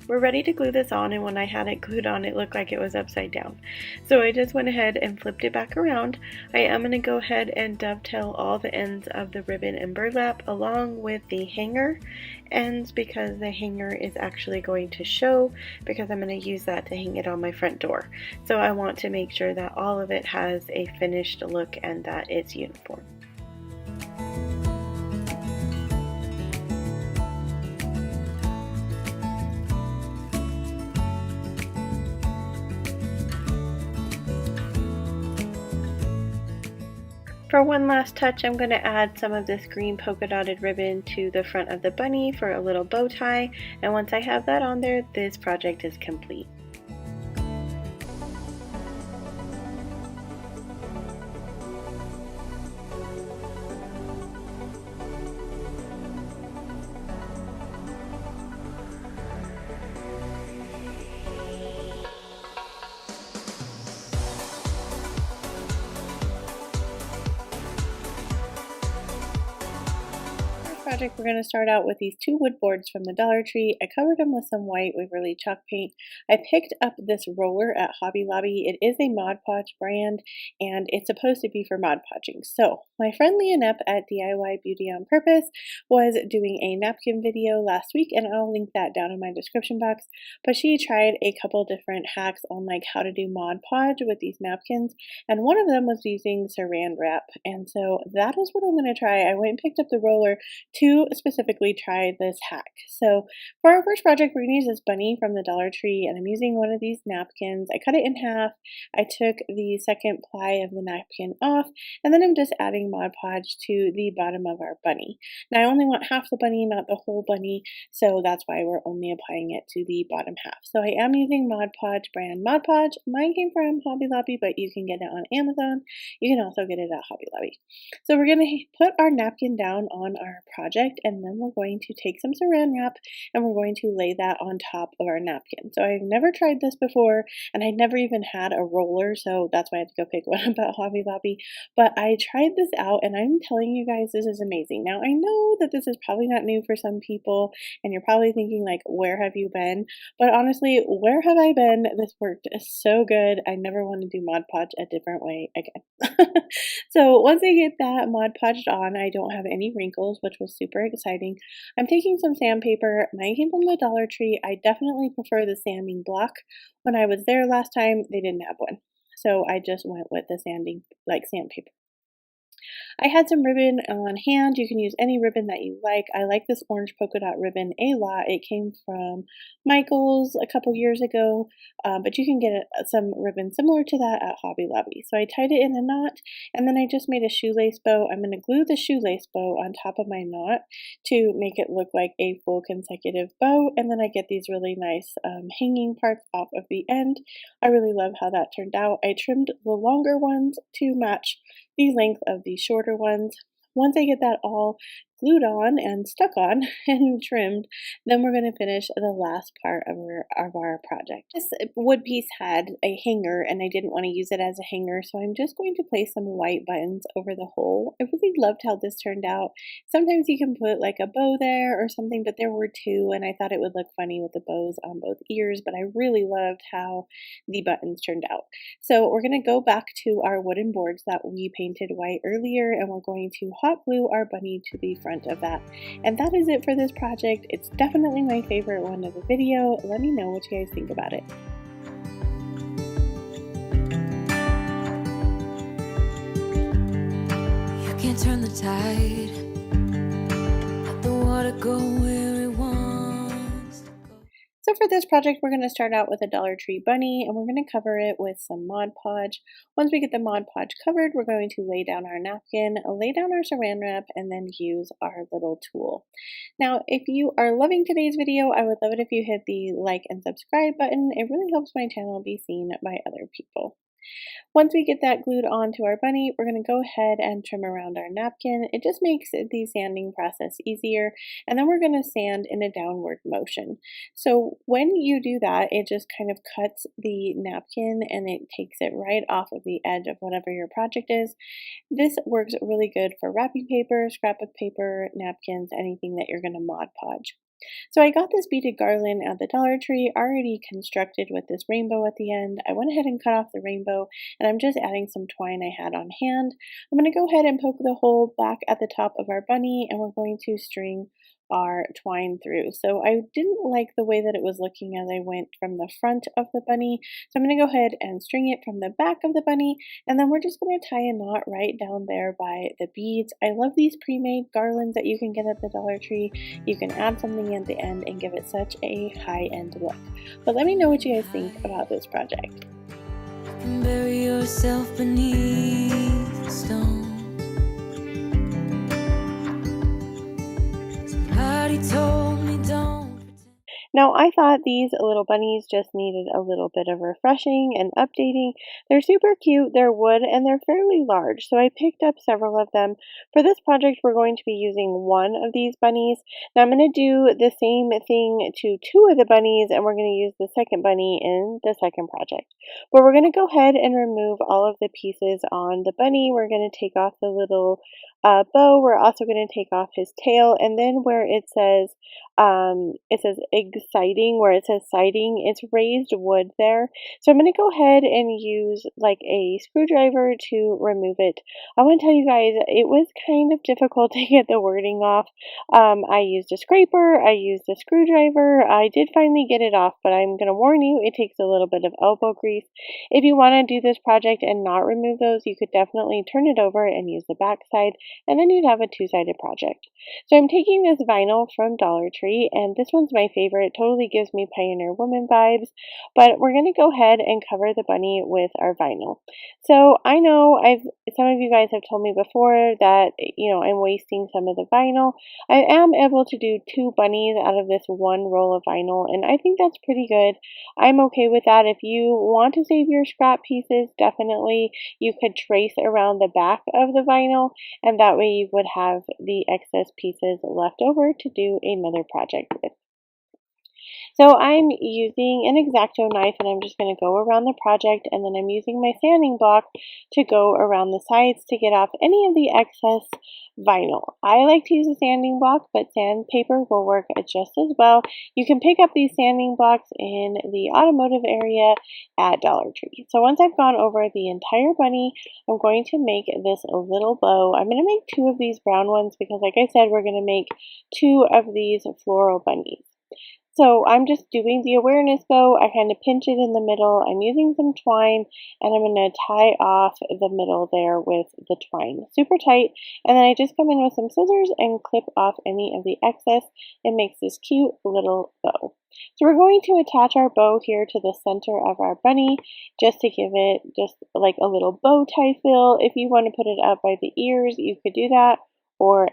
We're ready to glue this on, and when I had it glued on, it looked like it was upside down. So I just went ahead and flipped it back around. I am going to go ahead and dovetail all the ends of the ribbon and burlap along with the hanger ends, because the hanger is actually going to show, because I'm going to use that to hang it on my front door. So I want to make sure that all of it has a finished look and that it's uniform. For one last touch, I'm going to add some of this green polka dotted ribbon to the front of the bunny for a little bow tie, and once I have that on there, this project is complete. Project, we're going to start out with these two wood boards from the Dollar Tree. I covered them with some white Waverly chalk paint. I picked up this roller at Hobby Lobby. It is a Mod Podge brand, and it's supposed to be for Mod Podging. So my friend Leonette at DIY Beauty on Purpose was doing a napkin video last week, and I'll link that down in my description box. But she tried a couple different hacks on like how to do Mod Podge with these napkins, and one of them was using saran wrap. And so that is what I'm going to try. I went and picked up the roller to specifically try this hack. So for our first project, we're going to use this bunny from the Dollar Tree, and I'm using one of these napkins. I cut it in half. I took the second ply of the napkin off, and then I'm just adding Mod Podge to the bottom of our bunny. Now I only want half the bunny, not the whole bunny, so that's why we're only applying it to the bottom half. So I am using Mod Podge brand Mod Podge. Mine came from Hobby Lobby, but you can get it on Amazon. You can also get it at Hobby Lobby. So we're going to put our napkin down on our project, and then we're going to take some saran wrap and we're going to lay that on top of our napkin. So I've never tried this before, and I never even had a roller, so that's why I had to go pick one up at Hobby Lobby. But I tried this out, and I'm telling you guys, this is amazing. Now I know that this is probably not new for some people, and you're probably thinking like, where have you been? But honestly, where have I been? This worked so good. I never want to do Mod Podge a different way again. So once I get that Mod Podged on, I don't have any wrinkles, which was super exciting. I'm taking some sandpaper. Mine came from the Dollar Tree. I definitely prefer the sanding block. When I was there last time, they didn't have one, so I just went with the sandpaper. I had some ribbon on hand. You can use any ribbon that you like. I like this orange polka dot ribbon a lot. It came from Michael's a couple years ago, but you can get some ribbon similar to that at Hobby Lobby. So I tied it in a knot, and then I just made a shoelace bow. I'm going to glue the shoelace bow on top of my knot to make it look like a full consecutive bow, and then I get these really nice hanging parts off of the end. I really love how that turned out. I trimmed the longer ones to match the length of the shorter ones. Once I get that all glued on and stuck on and trimmed, then we're going to finish the last part of our project. This wood piece had a hanger, and I didn't want to use it as a hanger, so I'm just going to place some white buttons over the hole. I really loved how this turned out. Sometimes you can put like a bow there or something, but there were two, and I thought it would look funny with the bows on both ears, but I really loved how the buttons turned out. So we're going to go back to our wooden boards that we painted white earlier, and we're going to hot glue our bunny to the front of that. And that is it for this project. It's definitely my favorite one of the video. Let me know what you guys think about it. You can't turn the tide, let the water go where it wants to go. So for this project, we're going to start out with a Dollar Tree bunny, and we're going to cover it with some Mod Podge. Once we get the Mod Podge covered, we're going to lay down our napkin, lay down our saran wrap, and then use our little tool. Now, if you are loving today's video, I would love it if you hit the like and subscribe button. It really helps my channel be seen by other people. Once we get that glued onto our bunny, we're going to go ahead and trim around our napkin. It just makes the sanding process easier, and then we're going to sand in a downward motion. So when you do that, it just kind of cuts the napkin and it takes it right off of the edge of whatever your project is. This works really good for wrapping paper, scrap of paper, napkins, anything that you're going to Mod Podge. So I got this beaded garland at the Dollar Tree already constructed with this rainbow at the end. I went ahead and cut off the rainbow, and I'm just adding some twine I had on hand. I'm going to go ahead and poke the hole back at the top of our bunny, and we're going to string our twine through. So I didn't like the way that it was looking as I went from the front of the bunny. So I'm going to go ahead and string it from the back of the bunny, and then we're just going to tie a knot right down there by the beads. I love these pre-made garlands that you can get at the Dollar Tree. You can add something at the end and give it such a high-end look. But let me know what you guys think about this project. Bury yourself beneath the stone. Somebody told me don't. Now, I thought these little bunnies just needed a little bit of refreshing and updating. They're super cute, they're wood, and they're fairly large, so I picked up several of them. For this project, we're going to be using one of these bunnies. Now, I'm going to do the same thing to two of the bunnies, and we're going to use the second bunny in the second project. But we're going to go ahead and remove all of the pieces on the bunny. We're going to take off the little bow. We're also going to take off his tail, and then where it says exciting, where it says siding, it's raised wood there. So I'm going to go ahead and use like a screwdriver to remove it. I want to tell you guys, it was kind of difficult to get the wording off. I used a scraper, I used a screwdriver. I did finally get it off, but I'm going to warn you, it takes a little bit of elbow grease. If you want to do this project and not remove those, you could definitely turn it over and use the back side, and then you'd have a two-sided project. So I'm taking this vinyl from Dollar Tree, and this one's my favorite. It totally gives me Pioneer Woman vibes, but we're going to go ahead and cover the bunny with our vinyl. So I know some of you guys have told me before that, I'm wasting some of the vinyl. I am able to do two bunnies out of this one roll of vinyl, and I think that's pretty good. I'm okay with that. If you want to save your scrap pieces, definitely you could trace around the back of the vinyl, and that way you would have the excess pieces left over to do another project with. So I'm using an X-Acto knife, and I'm just going to go around the project, and then I'm using my sanding block to go around the sides to get off any of the excess vinyl. I like to use a sanding block, but sandpaper will work just as well. You can pick up these sanding blocks in the automotive area at Dollar Tree. So once I've gone over the entire bunny, I'm going to make this little bow. I'm going to make two of these brown ones because, like I said, we're going to make two of these floral bunnies. So I'm just doing the awareness bow. I kind of pinch it in the middle. I'm using some twine, and I'm going to tie off the middle there with the twine super tight. And then I just come in with some scissors and clip off any of the excess. It makes this cute little bow. So we're going to attach our bow here to the center of our bunny just to give it just like a little bow tie feel. If you want to put it up by the ears, you could do that, or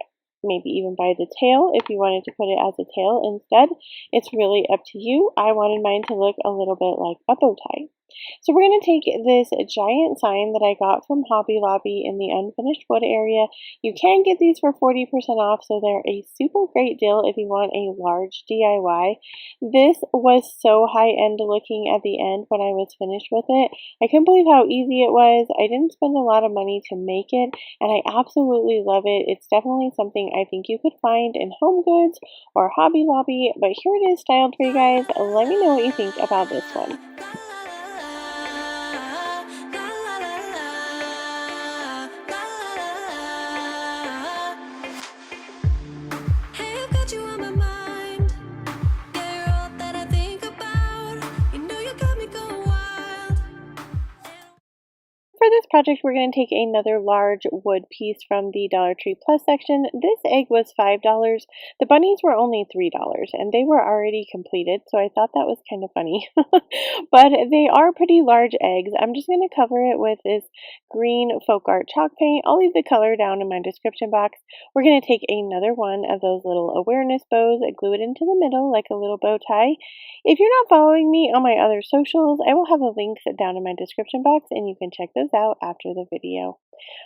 maybe even by the tail if you wanted to put it as a tail instead. It's really up to you. I wanted mine to look a little bit like a bow tie. So we're going to take this giant sign that I got from Hobby Lobby in the unfinished wood area. You can get these for 40% off, so they're a super great deal if you want a large DIY. This was so high-end looking at the end when I was finished with it. I couldn't believe how easy it was. I didn't spend a lot of money to make it, and I absolutely love it. It's definitely something I think you could find in Home Goods or Hobby Lobby, but here it is styled for you guys. Let me know what you think about this one. For this project, we're going to take another large wood piece from the Dollar Tree Plus section. This egg was $5. The bunnies were only $3, and they were already completed, so I thought that was kind of funny. But they are pretty large eggs. I'm just going to cover it with this green folk art chalk paint. I'll leave the color down in my description box. We're going to take another one of those little awareness bows, glue it into the middle like a little bow tie. If you're not following me on my other socials, I will have the links down in my description box and you can check those out after the video.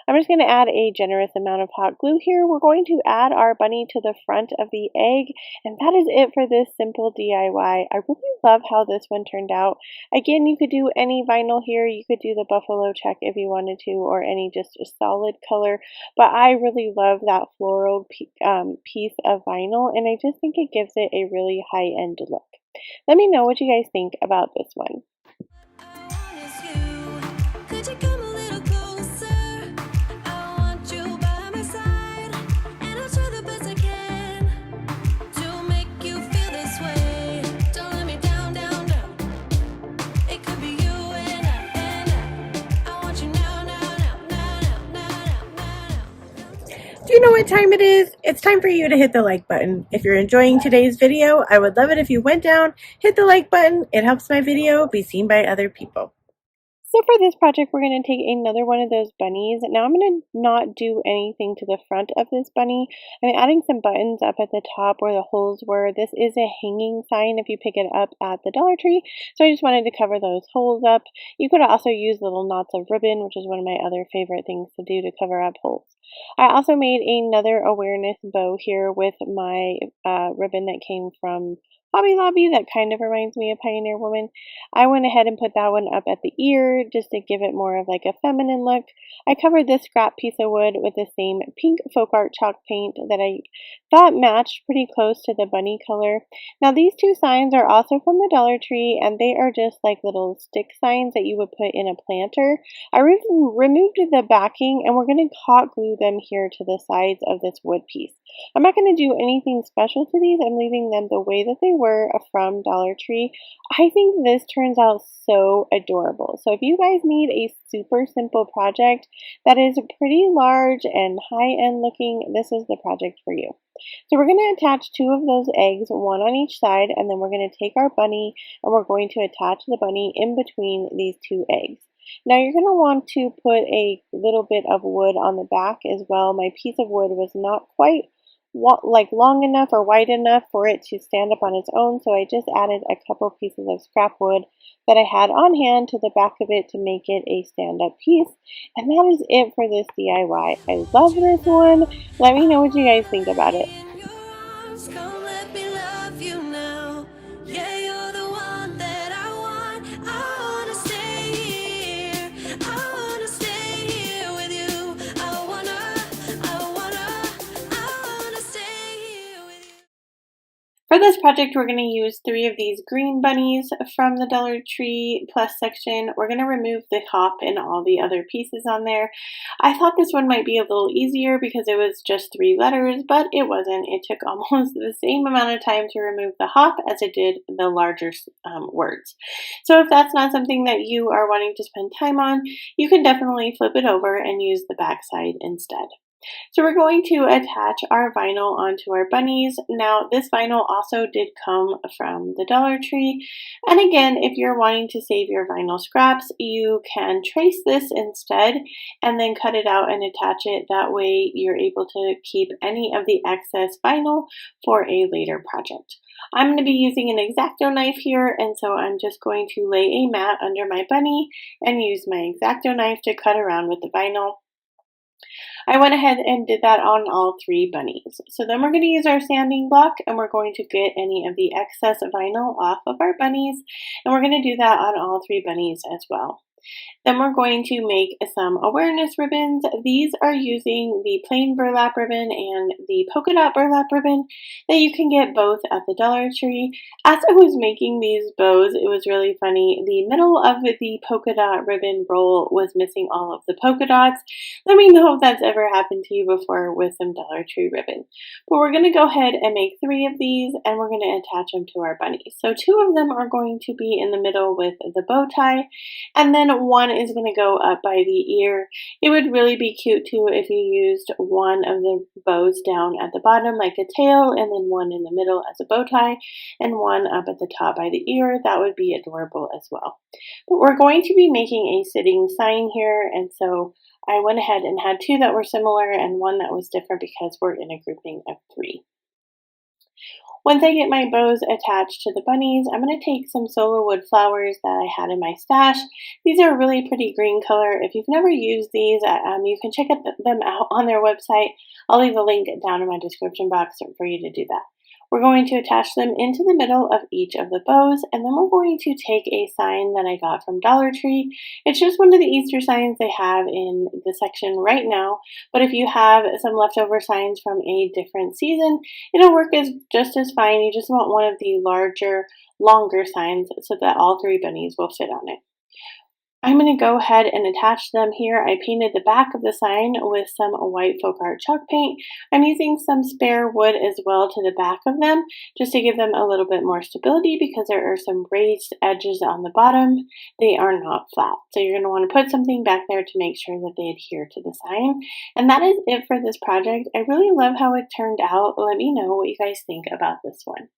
I'm just going to add a generous amount of hot glue here. We're going to add our bunny to the front of the egg, and that is it for this simple DIY. I really love how this one turned out. Again, you could do any vinyl here. You could do the buffalo check if you wanted to, or any just a solid color, but I really love that floral piece of vinyl, and I just think it gives it a really high-end look. Let me know what you guys think about this one. Do you know what time it is? It's time for you to hit the like button. If you're enjoying today's video, I would love it if you went down, hit the like button. It helps my video be seen by other people. So for this project, we're going to take another one of those bunnies. Now I'm going to not do anything to the front of this bunny. I'm adding some buttons up at the top where the holes were. This is a hanging sign if you pick it up at the Dollar Tree. So I just wanted to cover those holes up. You could also use little knots of ribbon, which is one of my other favorite things to do to cover up holes. I also made another awareness bow here with my ribbon that came from Hobby Lobby that kind of reminds me of Pioneer Woman. I went ahead and put that one up at the ear just to give it more of like a feminine look. I covered this scrap piece of wood with the same pink folk art chalk paint that I thought matched pretty close to the bunny color. Now these two signs are also from the Dollar Tree, and they are just like little stick signs that you would put in a planter. I removed the backing, and we're going to hot glue them here to the sides of this wood piece. I'm not going to do anything special to these. I'm leaving them the way that they were from Dollar Tree. I think this turns out so adorable. So if you guys need a super simple project that is pretty large and high-end looking, this is the project for you. So we're going to attach two of those eggs, one on each side, and then we're going to take our bunny and we're going to attach the bunny in between these two eggs. Now you're going to want to put a little bit of wood on the back as well. My piece of wood was not quite long enough or wide enough for it to stand up on its own, so I just added a couple pieces of scrap wood that I had on hand to the back of it to make it a stand-up piece. And that is it for this DIY. I love this one. Let me know what you guys think about it. For this project, we're going to use 3 of these green bunnies from the Dollar Tree Plus section. We're going to remove the hop and all the other pieces on there. I thought this one might be a little easier because it was just 3 letters, but it wasn't. It took almost the same amount of time to remove the hop as it did the larger words. So if that's not something that you are wanting to spend time on, you can definitely flip it over and use the back side instead. So we're going to attach our vinyl onto our bunnies. Now this vinyl also did come from the Dollar Tree, and again, if you're wanting to save your vinyl scraps, you can trace this instead and then cut it out and attach it. That way you're able to keep any of the excess vinyl for a later project. I'm going to be using an X-Acto knife here, and so I'm just going to lay a mat under my bunny and use my X-Acto knife to cut around with the vinyl. I went ahead and did that on all 3 bunnies. So then we're going to use our sanding block and we're going to get any of the excess vinyl off of our bunnies, and we're going to do that on all 3 bunnies as well. Then we're going to make some awareness ribbons. These are using the plain burlap ribbon and the polka dot burlap ribbon that you can get both at the Dollar Tree. As I was making these bows, it was really funny. The middle of the polka dot ribbon roll was missing all of the polka dots. Let me know if that's ever happened to you before with some Dollar Tree ribbon. But we're going to go ahead and make 3 of these, and we're going to attach them to our bunnies. So 2 of them are going to be in the middle with the bow tie, and then then one is going to go up by the ear. It would really be cute too if you used one of the bows down at the bottom like a tail, and then one in the middle as a bow tie, and one up at the top by the ear. That would be adorable as well. But we're going to be making a sitting sign here, and so I went ahead and had two that were similar and one that was different because we're in a grouping of 3. Once I get my bows attached to the bunnies, I'm going to take some solo wood flowers that I had in my stash. These are a really pretty green color. If you've never used these, you can check them out on their website. I'll leave a link down in my description box for you to do that. We're going to attach them into the middle of each of the bows, and then we're going to take a sign that I got from Dollar Tree. It's just one of the Easter signs they have in the section right now, but if you have some leftover signs from a different season, it'll work just as fine. You just want one of the larger, longer signs so that all 3 bunnies will fit on it. I'm going to go ahead and attach them here. I painted the back of the sign with some white folk art chalk paint. I'm using some spare wood as well to the back of them just to give them a little bit more stability because there are some raised edges on the bottom. They are not flat. So you're going to want to put something back there to make sure that they adhere to the sign. And that is it for this project. I really love how it turned out. Let me know what you guys think about this one.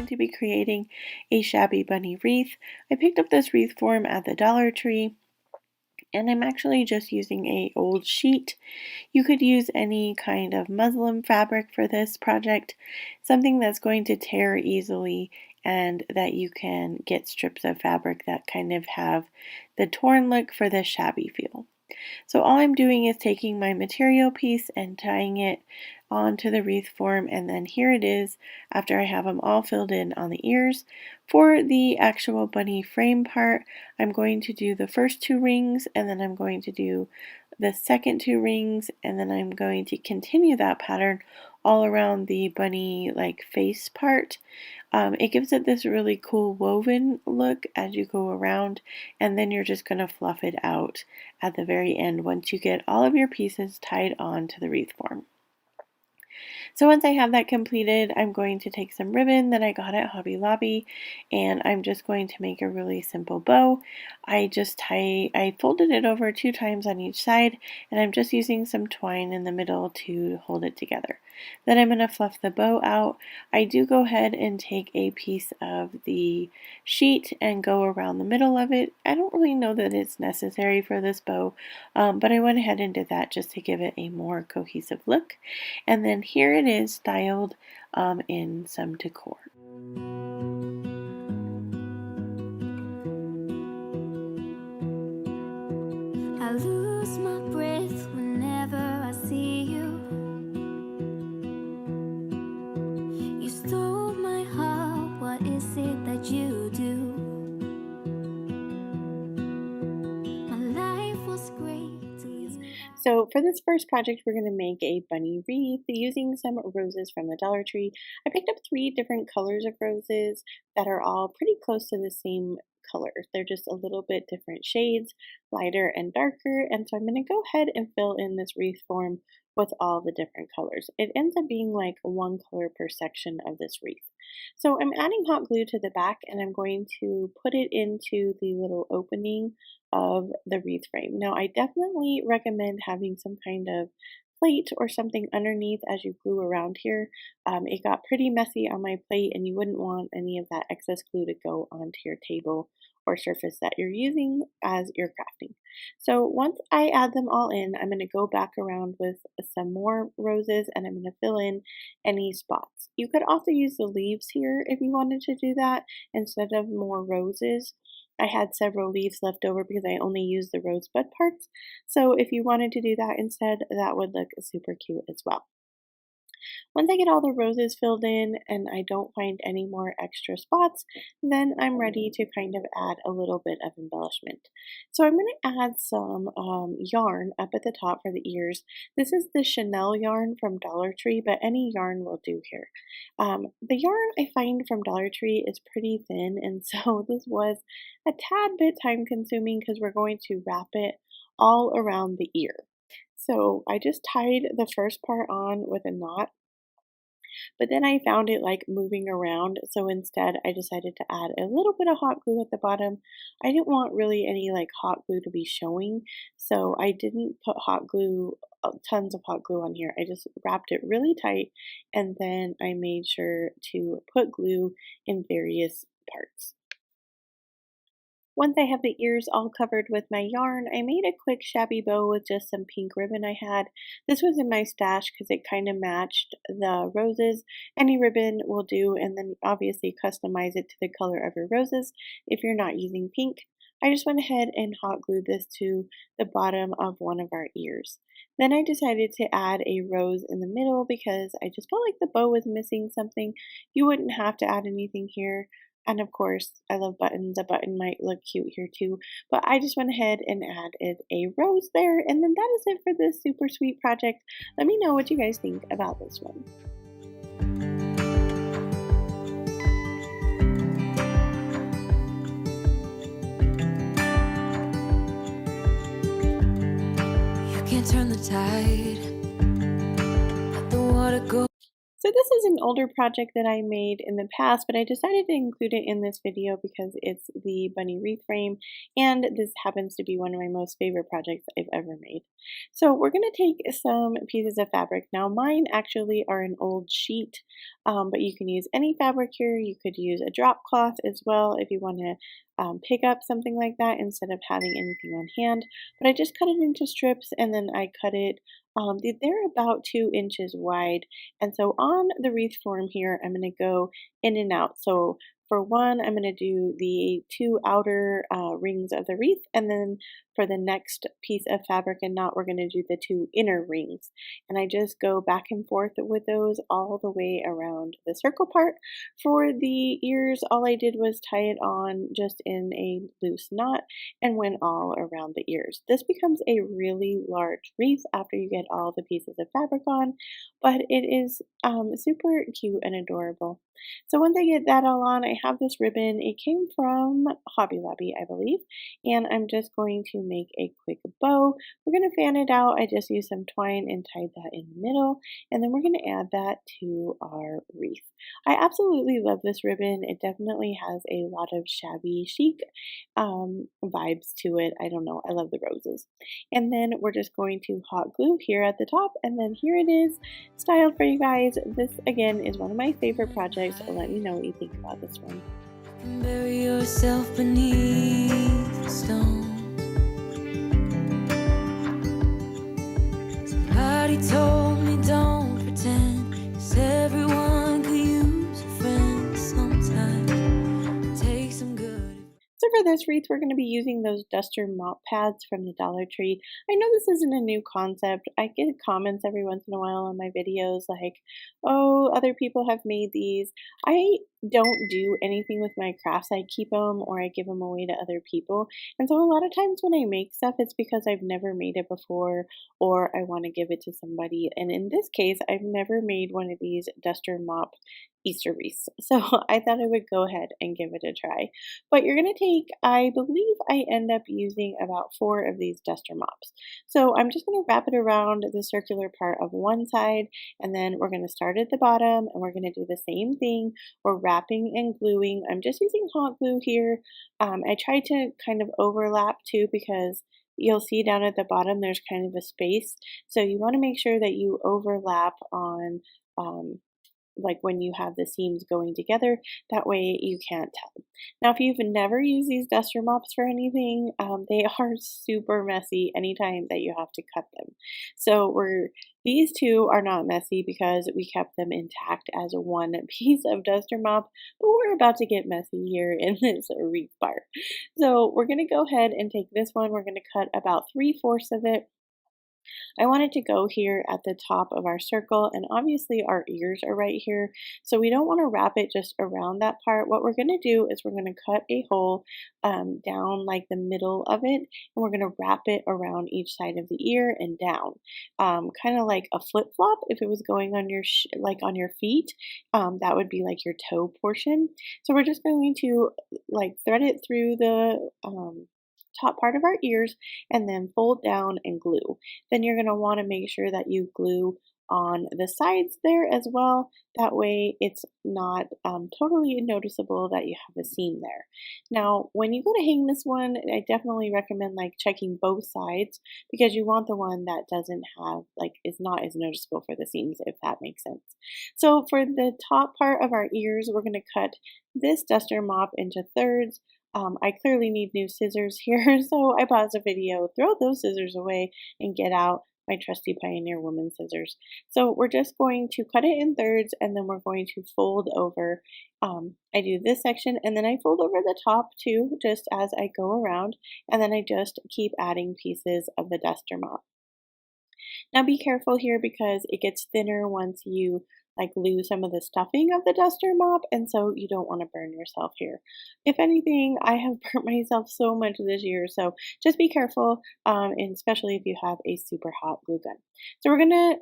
To be creating a shabby bunny wreath. I picked up this wreath form at the Dollar Tree, and I'm actually just using a old sheet. You could use any kind of muslin fabric for this project, something that's going to tear easily and that you can get strips of fabric that kind of have the torn look for the shabby feel. So all I'm doing is taking my material piece and tying it onto the wreath form, and then here it is after I have them all filled in on the ears. For the actual bunny frame part, I'm going to do the first 2 rings, and then I'm going to do the second 2 rings, and then I'm going to continue that pattern all around the bunny like face part. It gives it this really cool woven look as you go around, and then you're just going to fluff it out at the very end once you get all of your pieces tied on to the wreath form. So once I have that completed, I'm going to take some ribbon that I got at Hobby Lobby, and I'm just going to make a really simple bow. I folded it over 2 times on each side, and I'm just using some twine in the middle to hold it together. Then I'm going to fluff the bow out. I do go ahead and take a piece of the sheet and go around the middle of it. I don't really know that it's necessary for this bow, but I went ahead and did that just to give it a more cohesive look. And then here it is styled in some decor. I lose my breath whenever I see you. You stole my heart, what is it that you do? My life was great till you. So for this first project, we're going to make a bunny wreath using some roses from the Dollar Tree. I picked up 3 different colors of roses that are all pretty close to the same color. They're just a little bit different shades, lighter and darker, and so I'm going to go ahead and fill in this wreath form with all the different colors. It ends up being like 1 color per section of this wreath. So I'm adding hot glue to the back, and I'm going to put it into the little opening of the wreath frame. Now I definitely recommend having some kind of plate or something underneath as you glue around here. It got pretty messy on my plate, and you wouldn't want any of that excess glue to go onto your table or surface that you're using as you're crafting. So once I add them all in, I'm going to go back around with some more roses, and I'm going to fill in any spots. You could also use the leaves here if you wanted to do that instead of more roses. I had several leaves left over because I only used the rosebud parts. So if you wanted to do that instead, that would look super cute as well. Once I get all the roses filled in and I don't find any more extra spots, then I'm ready to kind of add a little bit of embellishment. So I'm going to add some yarn up at the top for the ears. This is the Chanel yarn from Dollar Tree, but any yarn will do here. The yarn I find from Dollar Tree is pretty thin, and so this was a tad bit time consuming because we're going to wrap it all around the ear. So I just tied the first part on with a knot, but then I found it like moving around, so instead I decided to add a little bit of hot glue at the bottom. I didn't want really any like hot glue to be showing, so I didn't put hot glue, tons of hot glue on here. I just wrapped it really tight, and then I made sure to put glue in various parts. Once I have the ears all covered with my yarn, I made a quick shabby bow with just some pink ribbon I had. This was in my stash because it kind of matched the roses. Any ribbon will do, and then obviously customize it to the color of your roses if you're not using pink. I just went ahead and hot glued this to the bottom of one of our ears. Then I decided to add a rose in the middle because I just felt like the bow was missing something. You wouldn't have to add anything here. And of course, I love buttons. A button might look cute here too, but I just went ahead and added a rose there. And then that is it for this super sweet project. Let me know what you guys think about this one. You can't turn the tide, let the water go. So this is an older project that I made in the past, but I decided to include it in this video because it's the bunny wreath frame, and this happens to be one of my most favorite projects I've ever made. So we're going to take some pieces of fabric. Now mine actually are an old sheet, but you can use any fabric here. You could use a drop cloth as well if you want to pick up something like that instead of having anything on hand. But I just cut it into strips, and then I cut it they're about 2 inches wide, and so on the wreath form here, I'm going to go in and out. So for one, I'm going to do the 2 outer rings of the wreath, and then for the next piece of fabric and knot, we're going to do the 2 inner rings. And I just go back and forth with those all the way around the circle part. For the ears, all I did was tie it on just in a loose knot and went all around the ears. This becomes a really large wreath after you get all the pieces of fabric on, but it is super cute and adorable. So once I get that all on, I have this ribbon. It came from Hobby Lobby, I believe, and I'm just going to make a quick bow. We're going to fan it out. I just used some twine and tied that in the middle, and then we're going to add that to our wreath. I absolutely love this ribbon. It definitely has a lot of shabby chic vibes to it. I don't know. I love the roses. And then we're just going to hot glue here at the top, and then here it is styled for you guys. This again is one of my favorite projects. Let me know what you think about this one. Bury yourself beneath the stones. Somebody told me don't pretend, 'cause everyone could use a friend sometimes. Take some good. So for this wreath, we're going to be using those duster mop pads from the Dollar Tree. I know this isn't a new concept. I get comments every once in a while on my videos like, oh, other people have made these. I don't do anything with my crafts. I keep them or I give them away to other people. And so a lot of times when I make stuff, it's because I've never made it before or I want to give it to somebody. And in this case, I've never made one of these duster mop Easter wreaths. So I thought I would go ahead and give it a try. But you're going to take, I believe I end up using about 4 of these duster mops. So I'm just going to wrap it around the circular part of one side, and then we're going to start at the bottom and we're going to do the same thing. We're wrapping and gluing. I'm just using hot glue here. I tried to kind of overlap too because you'll see down at the bottom there's kind of a space. So you want to make sure that you overlap on like when you have the seams going together, that way you can't tell. Now, if you've never used these duster mops for anything, they are super messy anytime that you have to cut them. So these two are not messy because we kept them intact as one piece of duster mop, but we're about to get messy here in this wreath part. So we're going to go ahead and take this one. We're going to cut about 3/4 of it. I wanted to go here at the top of our circle, and obviously our ears are right here, so we don't want to wrap it just around that part. What we're going to do is we're going to cut a hole down like the middle of it, and we're going to wrap it around each side of the ear and down, kind of like a flip-flop. If it was going on your like on your feet, that would be like your toe portion. So we're just going to like thread it through the top part of our ears and then fold down and glue. Then you're going to want to make sure that you glue on the sides there as well. That way it's not totally noticeable that you have a seam there. Now, when you go to hang this one, I definitely recommend like checking both sides because you want the one that doesn't have like is not as noticeable for the seams, if that makes sense. So for the top part of our ears, we're going to cut this duster mop into thirds. I clearly need new scissors here, so I pause the video, throw those scissors away, and get out my trusty Pioneer Woman scissors. So we're just going to cut it in thirds, and then we're going to fold over. I do this section, and then I fold over the top too, just as I go around, and then I just keep adding pieces of the duster mop. Now be careful here because it gets thinner once you like lose some of the stuffing of the duster mop, and so you don't want to burn yourself here. If anything, I have burnt myself so much this year, so just be careful, and especially if you have a super hot glue gun. So we're gonna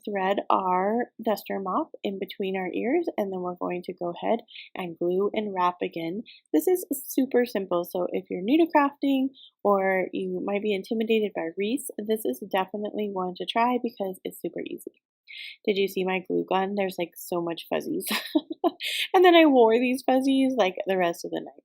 thread our duster mop in between our ears, and then we're going to go ahead and glue and wrap again. This is super simple, so if you're new to crafting or you might be intimidated by wreaths, this is definitely one to try because it's super easy. Did you see my glue gun? There's like so much fuzzies. And then I wore these fuzzies like the rest of the night.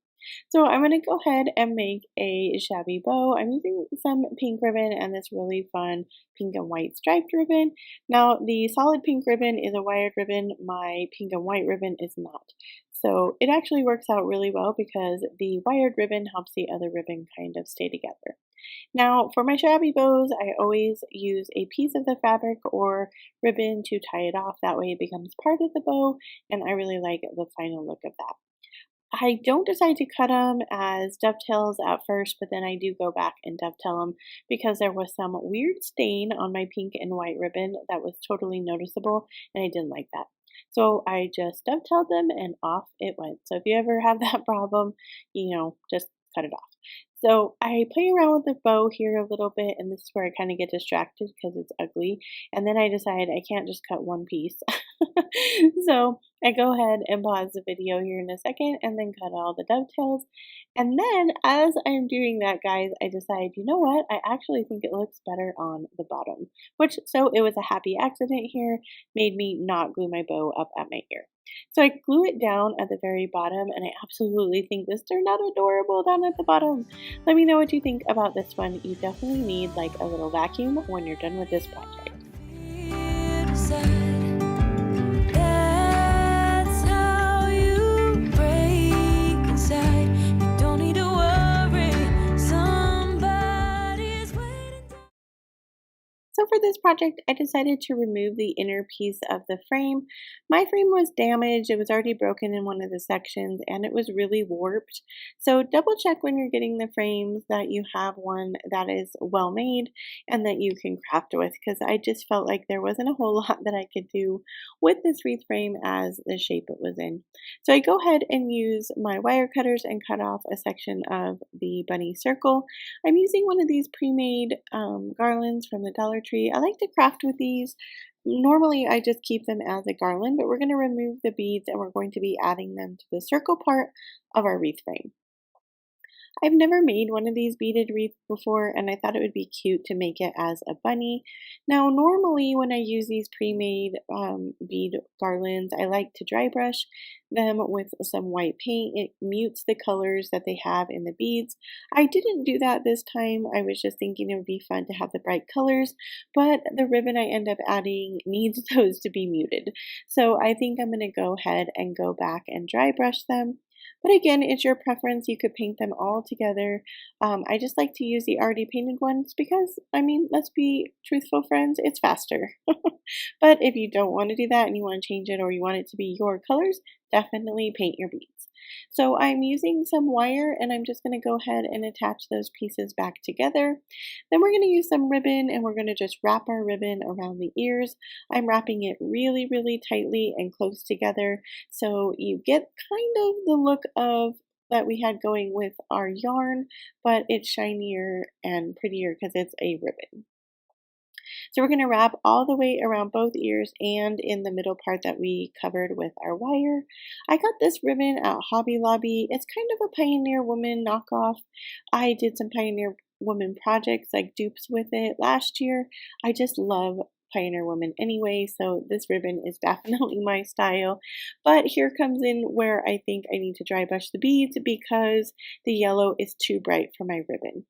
So I'm going to go ahead and make a shabby bow. I'm using some pink ribbon and this really fun pink and white striped ribbon. Now the solid pink ribbon is a wired ribbon. My pink and white ribbon is not. So it actually works out really well because the wired ribbon helps the other ribbon kind of stay together. Now, for my shabby bows, I always use a piece of the fabric or ribbon to tie it off. That way it becomes part of the bow, and I really like the final look of that. I don't decide to cut them as dovetails at first, but then I do go back and dovetail them because there was some weird stain on my pink and white ribbon that was totally noticeable, and I didn't like that. So I just dovetailed them and off it went. So if you ever have that problem, just cut it off. So I play around with the bow here a little bit, and this is where I kind of get distracted because it's ugly. And then I decide I can't just cut one piece. So I go ahead and pause the video here in a second and then cut all the dovetails. And then as I'm doing that, guys, I decide, you know what? I actually think it looks better on the bottom. So it was a happy accident here, made me not glue my bow up at my ear. So I glue it down at the very bottom, and I absolutely think this turned out adorable down at the bottom. Let me know what you think about this one. You definitely need like a little vacuum when you're done with this project. So for this project, I decided to remove the inner piece of the frame. My frame was damaged, it was already broken in one of the sections, and it was really warped. So double check when you're getting the frames that you have one that is well made and that you can craft with, because I just felt like there wasn't a whole lot that I could do with this wreath frame as the shape it was in. So I go ahead and use my wire cutters and cut off a section of the bunny circle. I'm using one of these pre-made garlands from the Dollar Tree. I like to craft with these. Normally I just keep them as a garland, but we're going to remove the beads and we're going to be adding them to the circle part of our wreath frame. I've never made one of these beaded wreaths before, and I thought it would be cute to make it as a bunny. Now, normally when I use these pre-made bead garlands, I like to dry brush them with some white paint. It mutes the colors that they have in the beads. I didn't do that this time. I was just thinking it would be fun to have the bright colors, but the ribbon I end up adding needs those to be muted. So I think I'm going to go ahead and go back and dry brush them. But again, it's your preference. You could paint them all together. I just like to use the already painted ones because, I mean, let's be truthful, friends, it's faster. But if you don't want to do that and you want to change it or you want it to be your colors, definitely paint your beads. So I'm using some wire and I'm just going to go ahead and attach those pieces back together. Then we're going to use some ribbon and we're going to just wrap our ribbon around the ears. I'm wrapping it really, really tightly and close together so you get kind of the look of that we had going with our yarn, but it's shinier and prettier because it's a ribbon. So we're going to wrap all the way around both ears and in the middle part that we covered with our wire. I got this ribbon at Hobby Lobby. It's kind of a Pioneer Woman knockoff. I did some Pioneer Woman projects like dupes with it last year. I just love Pioneer Woman anyway, so this ribbon is definitely my style. But here comes in where I think I need to dry brush the beads because the yellow is too bright for my ribbon.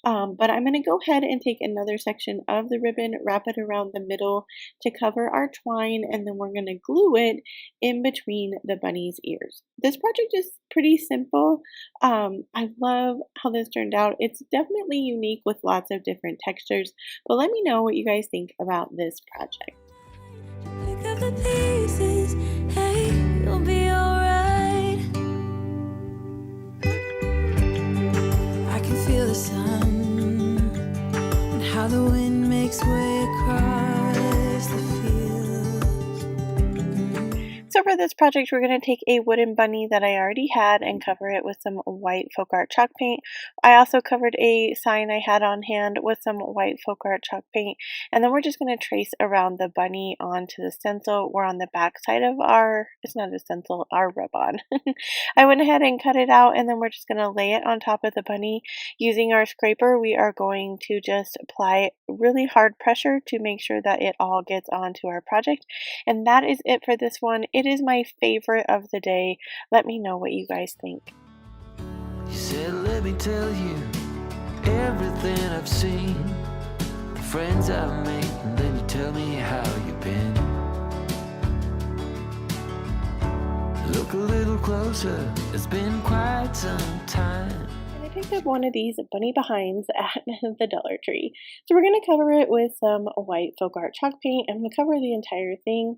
But I'm going to go ahead and take another section of the ribbon, wrap it around the middle to cover our twine, and then we're going to glue it in between the bunny's ears. This project is pretty simple. I love how this turned out. It's definitely unique with lots of different textures, but let me know what you guys think about this project. Pick up the pieces, hey, you'll be alright. I can feel the sun and how the wind makes way across the fields. So for this project, we're going to take a wooden bunny that I already had and cover it with some white folk art chalk paint. I also covered a sign I had on hand with some white folk art chalk paint, and then we're just going to trace around the bunny onto the stencil. We're on the back side of our, it's not a stencil, our rub-on. I went ahead and cut it out, and then we're just going to lay it on top of the bunny. Using our scraper, we are going to just apply really hard pressure to make sure that it all gets onto our project. And that is it for this one. It is my favorite of the day. Let me know what you guys think. You said, let me tell you everything I've seen, the friends I've made, and then you tell me how you've been. Look a little closer, it's been quite some time. I picked up one of these bunny behinds at the Dollar Tree. So we're going to cover it with some white folk art chalk paint. I'm going to cover the entire thing.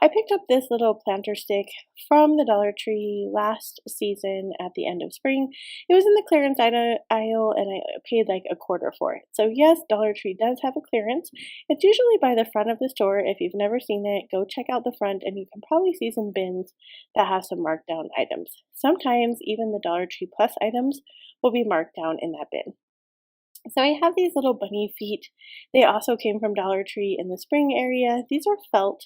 I picked up this little planter stick from the Dollar Tree last season at the end of spring. It was in the clearance aisle and I paid like $1 for it. So yes, Dollar Tree does have a clearance. It's usually by the front of the store. If you've never seen it, go check out the front and you can probably see some bins that have some marked down items. Sometimes even the Dollar Tree Plus items will be marked down in that bin. So I have these little bunny feet. They also came from Dollar Tree in the spring area. These are felt.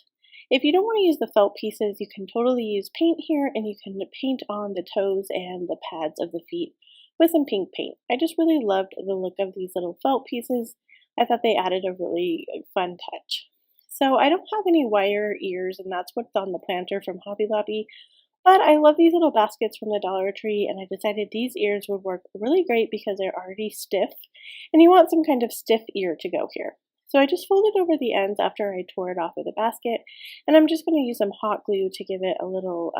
If you don't want to use the felt pieces, you can totally use paint here and you can paint on the toes and the pads of the feet with some pink paint. I just really loved the look of these little felt pieces. I thought they added a really fun touch. So I don't have any wire ears, and that's what's on the planter from Hobby Lobby. But I love these little baskets from the Dollar Tree, and I decided these ears would work really great because they're already stiff, and you want some kind of stiff ear to go here. So I just folded over the ends after I tore it off of the basket, and I'm just going to use some hot glue to give it a little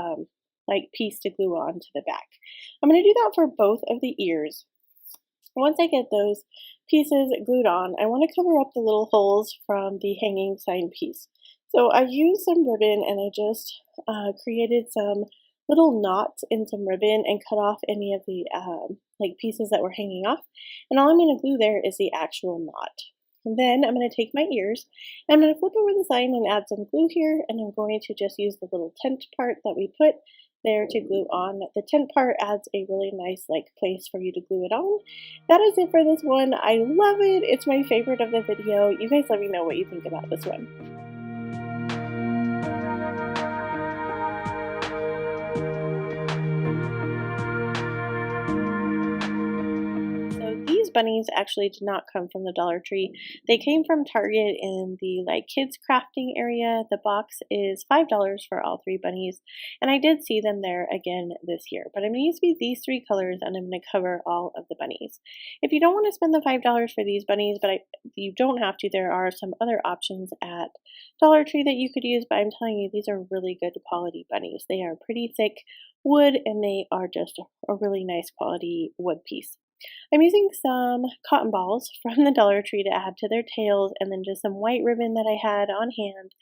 like piece to glue on to the back. I'm going to do that for both of the ears. Once I get those pieces glued on, I want to cover up the little holes from the hanging sign piece. So I used some ribbon and I just created some little knots in some ribbon and cut off any of the like pieces that were hanging off. And all I'm going to glue there is the actual knot. And then I'm going to take my ears and I'm going to flip over the sign and add some glue here, and I'm going to just use the little tent part that we put there to glue on. The tent part adds a really nice like place for you to glue it on. That is it for this one. I love it. It's my favorite of the video. You guys let me know what you think about this one. Bunnies actually did not come from the Dollar Tree. They came from Target in the like kids crafting area. The box is $5 for all 3 bunnies, and I did see them there again this year. But I'm going to use these 3 colors and I'm going to cover all of the bunnies. If you don't want to spend the $5 for these bunnies, but you don't have to, there are some other options at Dollar Tree that you could use, but I'm telling you, these are really good quality bunnies. They are pretty thick wood and they are just a really nice quality wood piece. I'm using some cotton balls from the Dollar Tree to add to their tails, and then just some white ribbon that I had on hand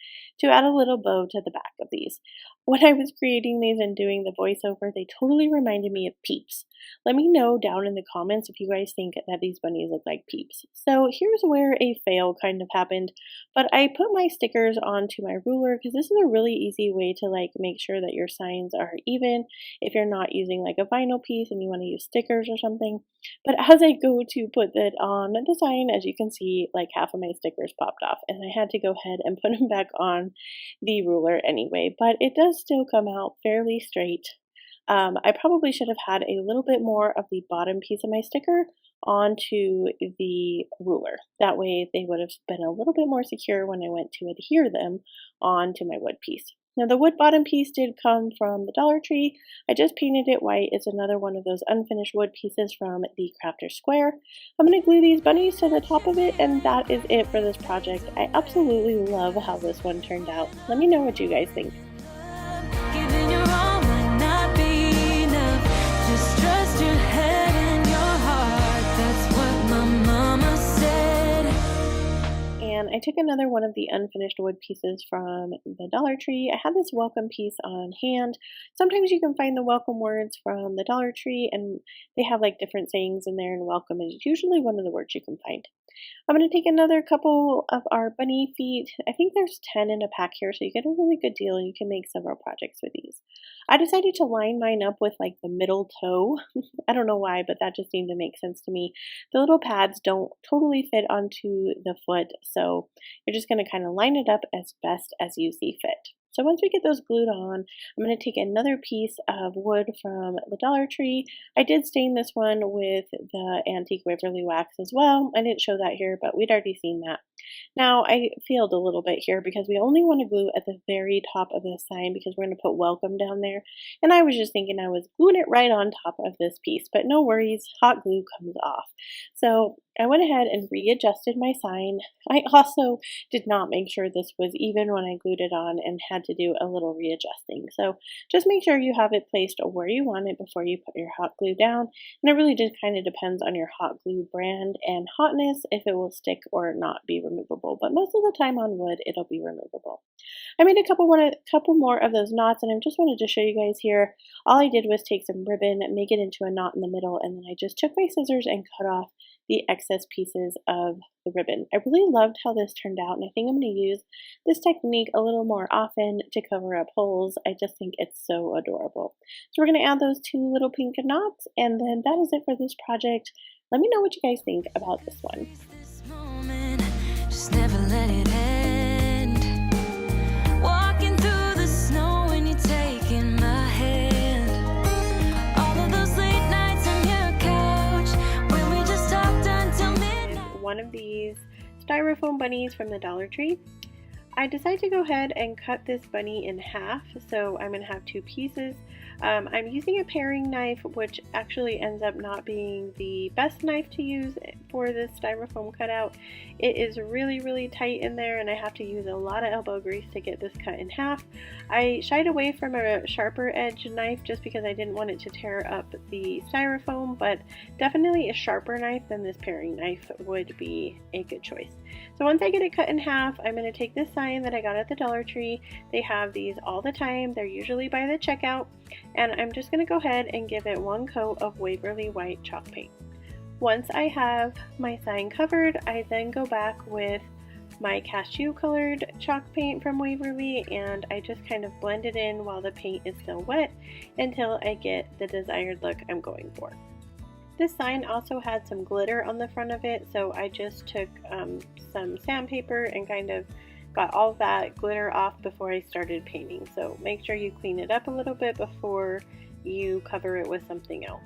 to add a little bow to the back of these. When I was creating these and doing the voiceover, they totally reminded me of Peeps. Let me know down in the comments if you guys think that these bunnies look like Peeps. So here's where a fail kind of happened, but I put my stickers onto my ruler because this is a really easy way to like make sure that your signs are even if you're not using like a vinyl piece and you want to use stickers or something. But as I go to put it on the sign, as you can see, like half of my stickers popped off, and I had to go ahead and put them back on the ruler anyway, but it does still come out fairly straight. I probably should have had a little bit more of the bottom piece of my sticker onto the ruler. That way they would have been a little bit more secure when I went to adhere them onto my wood piece. Now the wood bottom piece did come from the Dollar Tree. I just painted it white. It's another one of those unfinished wood pieces from the Crafter Square. I'm going to glue these bunnies to the top of it, and that is it for this project. I absolutely love how this one turned out. Let me know what you guys think. Giving your all might not be enough. Just trust your head and your heart. That's what my mama said. And I took another one of the unfinished wood pieces from the Dollar Tree. I had this welcome piece on hand. Sometimes you can find the welcome words from the Dollar Tree, and they have like different sayings in there, and welcome is usually one of the words you can find. I'm going to take another couple of our bunny feet. I think there's 10 in a pack here, so you get a really good deal and you can make several projects with these. I decided to line mine up with like the middle toe. I don't know why, but that just seemed to make sense to me. The little pads don't totally fit onto the foot, so you're just going to kind of line it up as best as you see fit. So once we get those glued on, I'm going to take another piece of wood from the Dollar Tree. I did stain this one with the antique Waverly wax as well. I didn't show that here, but we'd already seen that. Now I failed a little bit here because we only want to glue at the very top of the sign because we're going to put welcome down there. And I was just thinking I was gluing it right on top of this piece, but no worries, hot glue comes off. So I went ahead and readjusted my sign. I also did not make sure this was even when I glued it on and had to do a little readjusting. So just make sure you have it placed where you want it before you put your hot glue down. And it really just kind of depends on your hot glue brand and hotness if it will stick or not be removable. But most of the time on wood, it'll be removable. I made a couple more of those knots, and I just wanted to show you guys here. All I did was take some ribbon, make it into a knot in the middle, and then I just took my scissors and cut off the excess pieces of the ribbon. I really loved how this turned out, and I think I'm going to use this technique a little more often to cover up holes. I just think it's so adorable. So we're going to add those two little pink knots, and then that is it for this project. Let me know what you guys think about this one. This moment, just never let it end. Walking through the snow when you're taking my hand. All of those late nights on your couch when we just talked until midnight. One of these styrofoam bunnies from the Dollar Tree. I decided to go ahead and cut this bunny in half, so I'm going to have two pieces. I'm using a paring knife, which actually ends up not being the best knife to use for this styrofoam cutout. It is really, really tight in there, and I have to use a lot of elbow grease to get this cut in half. I shied away from a sharper edge knife just because I didn't want it to tear up the styrofoam, but definitely a sharper knife than this paring knife would be a good choice. So once I get it cut in half, I'm going to take this sign that I got at the Dollar Tree. They have these all the time. They're usually by the checkout. And I'm just going to go ahead and give it one coat of Waverly White chalk paint. Once I have my sign covered, I then go back with my cashew colored chalk paint from Waverly, and I just kind of blend it in while the paint is still wet until I get the desired look I'm going for. This sign also had some glitter on the front of it, so I just took some sandpaper and kind of got all that glitter off before I started painting. So make sure you clean it up a little bit before you cover it with something else.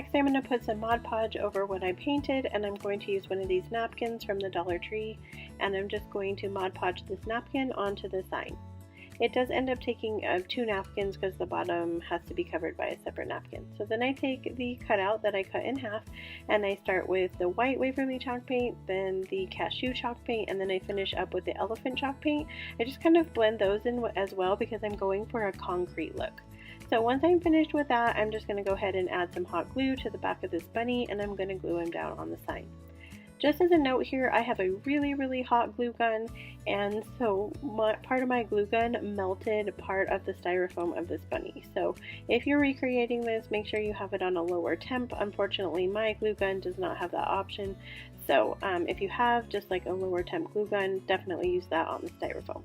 Next I'm going to put some Mod Podge over what I painted, and I'm going to use one of these napkins from the Dollar Tree, and I'm just going to Mod Podge this napkin onto the sign. It does end up taking 2 napkins because the bottom has to be covered by a separate napkin. So then I take the cutout that I cut in half, and I start with the white Waverly chalk paint, then the cashew chalk paint, and then I finish up with the elephant chalk paint. I just kind of blend those in as well because I'm going for a concrete look. So once I'm finished with that, I'm just going to go ahead and add some hot glue to the back of this bunny, and I'm going to glue him down on the sign. Just as a note here, I have a really hot glue gun, and so part of my glue gun melted part of the styrofoam of this bunny. So if you're recreating this, make sure you have it on a lower temp. Unfortunately, my glue gun does not have that option. So if you have just like a lower temp glue gun, definitely use that on the styrofoam.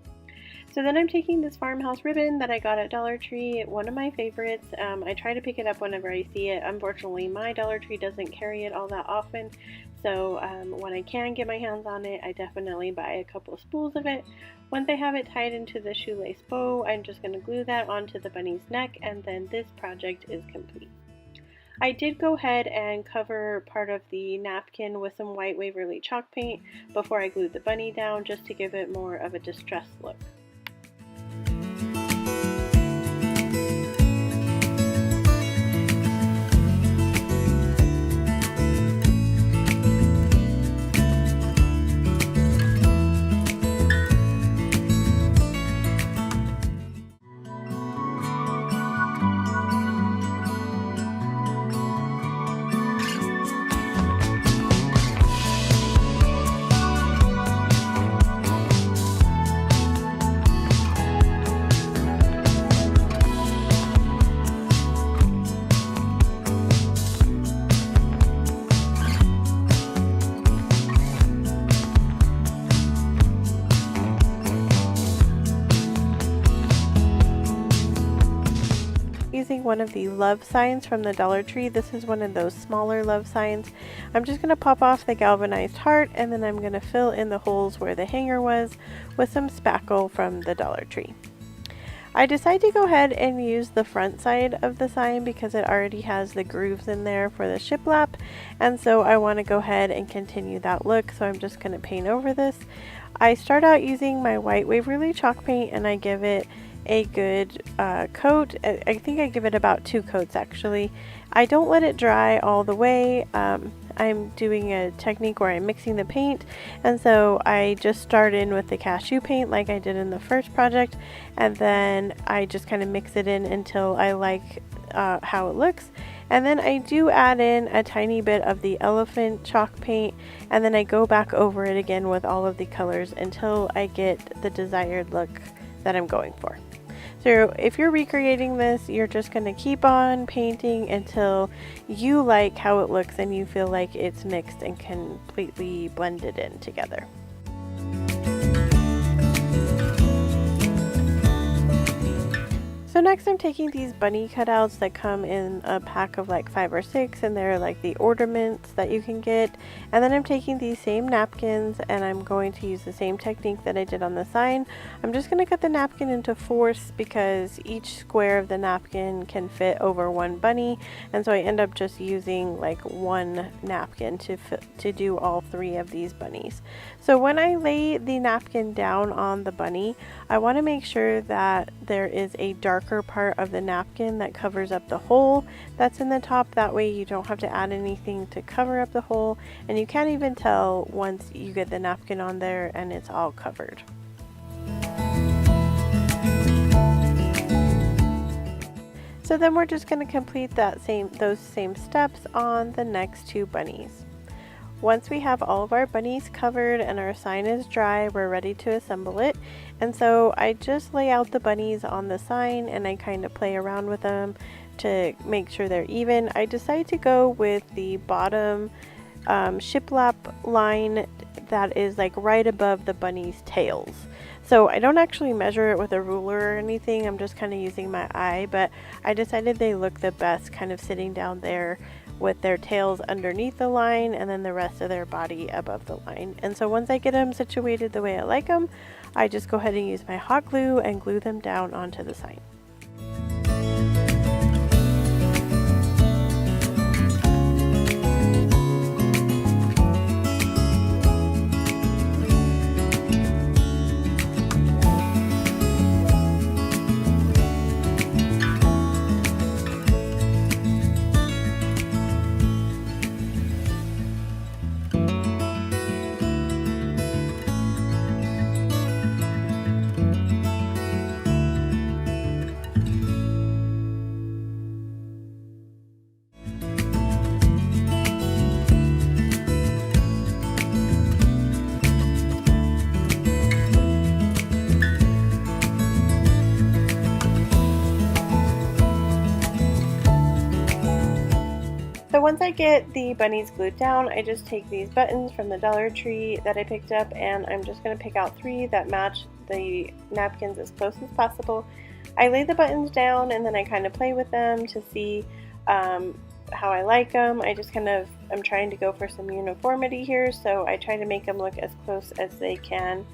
So then I'm taking this farmhouse ribbon that I got at Dollar Tree, one of my favorites. I try to pick it up whenever I see it. Unfortunately, my Dollar Tree doesn't carry it all that often, so when I can get my hands on it, I definitely buy a couple of spools of it. Once I have it tied into the shoelace bow, I'm just going to glue that onto the bunny's neck, and then this project is complete. I did go ahead and cover part of the napkin with some white Waverly chalk paint before I glued the bunny down, just to give it more of a distressed look. Using one of the love signs from the Dollar Tree. This is one of those smaller love signs. I'm just going to pop off the galvanized heart, and then I'm going to fill in the holes where the hanger was with some spackle from the Dollar Tree. I decided to go ahead and use the front side of the sign because it already has the grooves in there for the shiplap, and so I want to go ahead and continue that look, so I'm just going to paint over this. I start out using my white Waverly chalk paint, and I give it a good coat. I think I give it about 2 coats actually. I don't let it dry all the way. I'm doing a technique where I'm mixing the paint, and so I just start in with the cashew paint like I did in the first project, and then I just kind of mix it in until I like how it looks. And then I do add in a tiny bit of the elephant chalk paint, and then I go back over it again with all of the colors until I get the desired look that I'm going for. So if you're recreating this, you're just going to keep on painting until you like how it looks and you feel like it's mixed and completely blended in together. So next I'm taking these bunny cutouts that come in a pack of like 5 or 6, and they're like the ornaments that you can get. And then I'm taking these same napkins, and I'm going to use the same technique that I did on the sign. I'm just going to cut the napkin into 4ths because each square of the napkin can fit over 1 bunny, and so I end up just using like 1 napkin to do all 3 of these bunnies. So when I lay the napkin down on the bunny, I want to make sure that there is a darker part of the napkin that covers up the hole that's in the top. That way you don't have to add anything to cover up the hole, and you can't even tell once you get the napkin on there and it's all covered. So then we're just going to complete those same steps on the next 2 bunnies. Once we have all of our bunnies covered and our sign is dry, we're ready to assemble it. And so I just lay out the bunnies on the sign, and I kind of play around with them to make sure they're even. I decided to go with the bottom shiplap line that is like right above the bunny's tails. So I don't actually measure it with a ruler or anything, I'm just kind of using my eye, but I decided they look the best kind of sitting down there with their tails underneath the line and then the rest of their body above the line. And so once I get them situated the way I like them, I just go ahead and use my hot glue and glue them down onto the sign. So once I get the bunnies glued down, I just take these buttons from the Dollar Tree that I picked up, and I'm just going to pick out 3 that match the napkins as close as possible. I lay the buttons down and then I kind of play with them to see how I like them. I'm trying to go for some uniformity here, so I try to make them look as close as they can.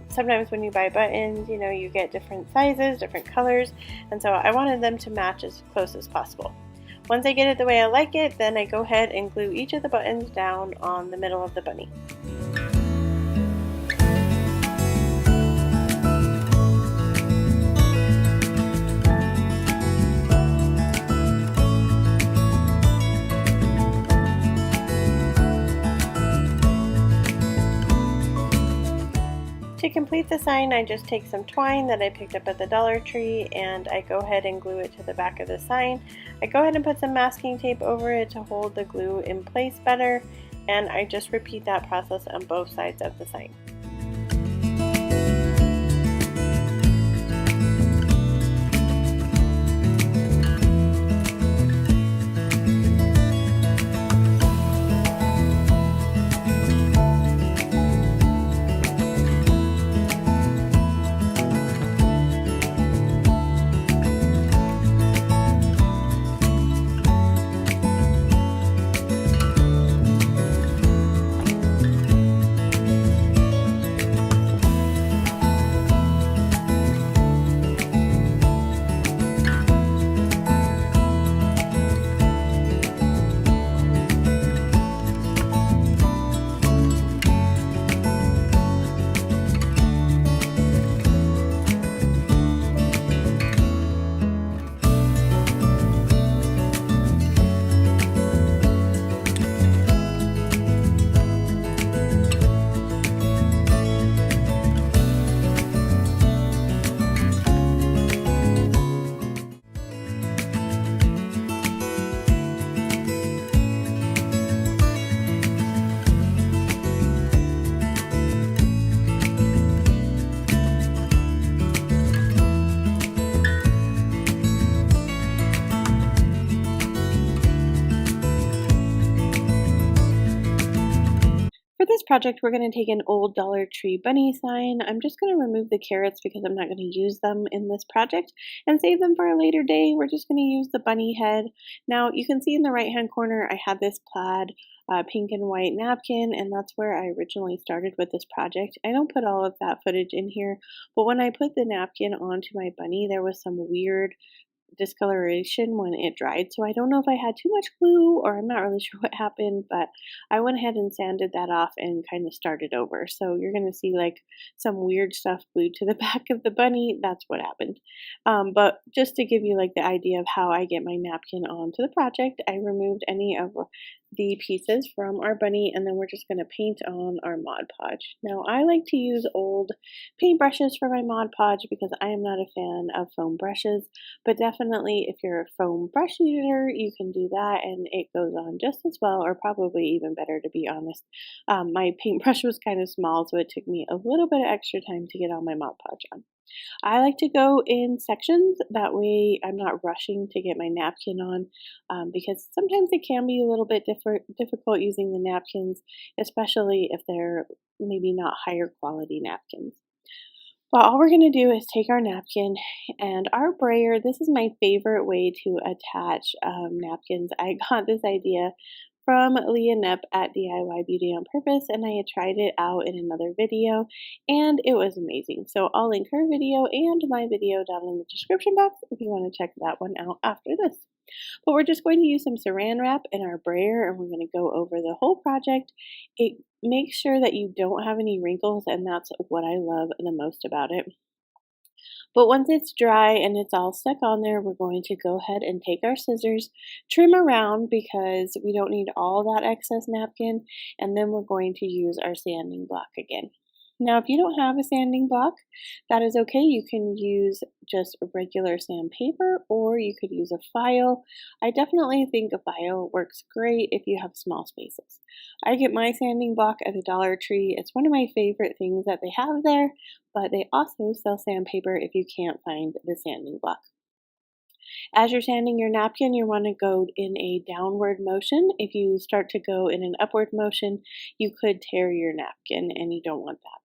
Sometimes when you buy buttons, you know, you get different sizes, different colors, and so I wanted them to match as close as possible. Once I get it the way I like it, then I go ahead and glue each of the buttons down on the middle of the bunny. To complete the sign, I just take some twine that I picked up at the Dollar Tree and I go ahead and glue it to the back of the sign. I go ahead and put some masking tape over it to hold the glue in place better, and I just repeat that process on both sides of the sign. For this project, we're going to take an old Dollar Tree bunny sign. I'm just going to remove the carrots because I'm not going to use them in this project and save them for a later day. We're just going to use the bunny head. Now, you can see in the right-hand corner, I had this plaid pink and white napkin, and that's where I originally started with this project. I don't put all of that footage in here, but when I put the napkin onto my bunny, there was some weird discoloration when it dried, so I don't know if I had too much glue or I'm not really sure what happened, but I went ahead and sanded that off and kind of started over. So you're going to see like some weird stuff glued to the back of the bunny. That's what happened. But just to give you like the idea of how I get my napkin onto the project, I removed any of the pieces from our bunny, and then we're just going to paint on our Mod Podge. Now, I like to use old paint brushes for my Mod Podge because I am not a fan of foam brushes, but definitely if you're a foam brush user, you can do that and it goes on just as well, or probably even better, to be honest. My paintbrush was kind of small, so it took me a little bit of extra time to get all my Mod Podge on. I like to go in sections, that way I'm not rushing to get my napkin on, because sometimes it can be a little bit difficult using the napkins, especially if they're maybe not higher quality napkins. But all we're going to do is take our napkin and our brayer. This is my favorite way to attach napkins. I got this idea from Leah Knepp at DIY Beauty on Purpose, and I had tried it out in another video, and it was amazing. So I'll link her video and my video down in the description box if you want to check that one out after this. But we're just going to use some saran wrap in our brayer, and we're going to go over the whole project. It makes sure that you don't have any wrinkles, and that's what I love the most about it. But once it's dry and it's all stuck on there, we're going to go ahead and take our scissors, trim around because we don't need all that excess napkin, and then we're going to use our sanding block again. Now, if you don't have a sanding block, that is okay. You can use just regular sandpaper, or you could use a file. I definitely think a file works great if you have small spaces. I get my sanding block at the Dollar Tree. It's one of my favorite things that they have there, but they also sell sandpaper if you can't find the sanding block. As you're sanding your napkin, you want to go in a downward motion. If you start to go in an upward motion, you could tear your napkin and you don't want that.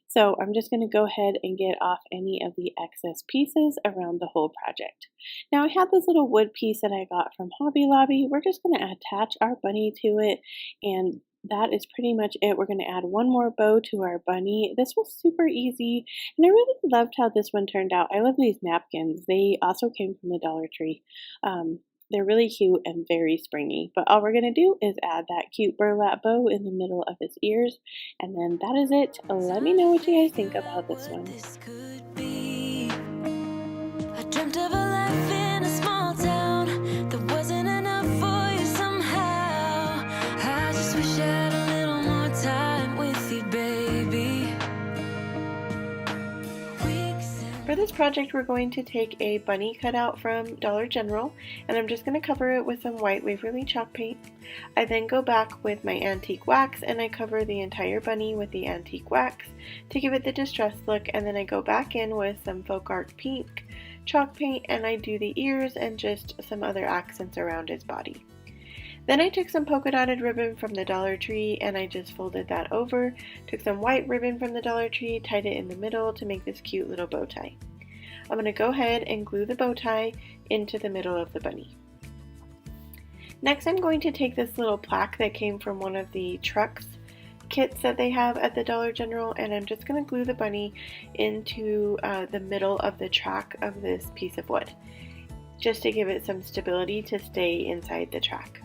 So I'm just going to go ahead and get off any of the excess pieces around the whole project. Now I have this little wood piece that I got from Hobby Lobby. We're just going to attach our bunny to it, and that is pretty much it. We're going to add one more bow to our bunny. This was super easy, and I really loved how this one turned out. I love these napkins. They also came from the Dollar Tree. They're really cute and very springy, but all we're going to do is add that cute burlap bow in the middle of his ears, and then that is it. Let me know what you guys think about this one. I dreamt of a life in a small town that wasn't enough for you somehow. I just wish I had a little more time with you, baby. For this project, we're going to take a bunny cutout from Dollar General, and I'm just going to cover it with some white Waverly chalk paint. I then go back with my antique wax and I cover the entire bunny with the antique wax to give it the distressed look, and then I go back in with some folk art pink chalk paint and I do the ears and just some other accents around his body. Then I took some polka dotted ribbon from the Dollar Tree and I just folded that over, took some white ribbon from the Dollar Tree, tied it in the middle to make this cute little bow tie. I'm going to go ahead and glue the bow tie into the middle of the bunny. Next, I'm going to take this little plaque that came from one of the trucks kits that they have at the Dollar General, and I'm just going to glue the bunny into the middle of the track of this piece of wood, just to give it some stability to stay inside the track.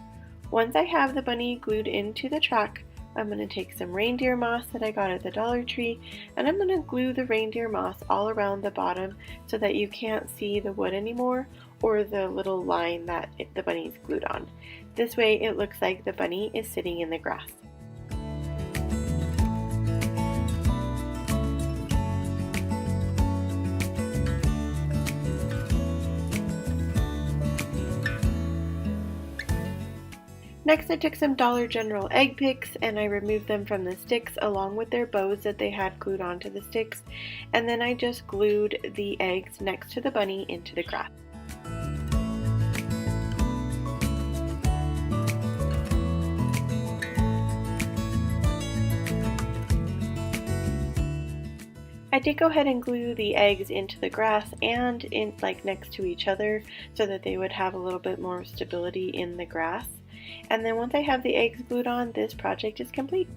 Once I have the bunny glued into the track, I'm going to take some reindeer moss that I got at the Dollar Tree, and I'm going to glue the reindeer moss all around the bottom so that you can't see the wood anymore or the little line that the bunny is glued on. This way it looks like the bunny is sitting in the grass. Next, I took some Dollar General egg picks and I removed them from the sticks along with their bows that they had glued onto the sticks, and then I just glued the eggs next to the bunny into the grass. I did go ahead and glue the eggs into the grass and in next to each other so that they would have a little bit more stability in the grass. And then once I have the eggs glued on, this project is complete.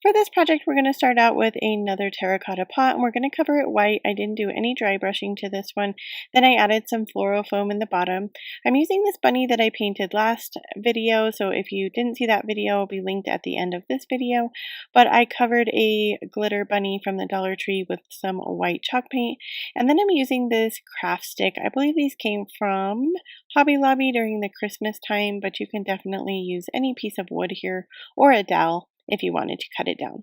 For this project, we're going to start out with another terracotta pot, and we're going to cover it white. I didn't do any dry brushing to this one. Then I added some floral foam in the bottom. I'm using this bunny that I painted last video, so if you didn't see that video, it'll be linked at the end of this video. But I covered a glitter bunny from the Dollar Tree with some white chalk paint, and then I'm using this craft stick. I believe these came from Hobby Lobby during the Christmas time, but you can definitely use any piece of wood here or a dowel if you wanted to cut it down.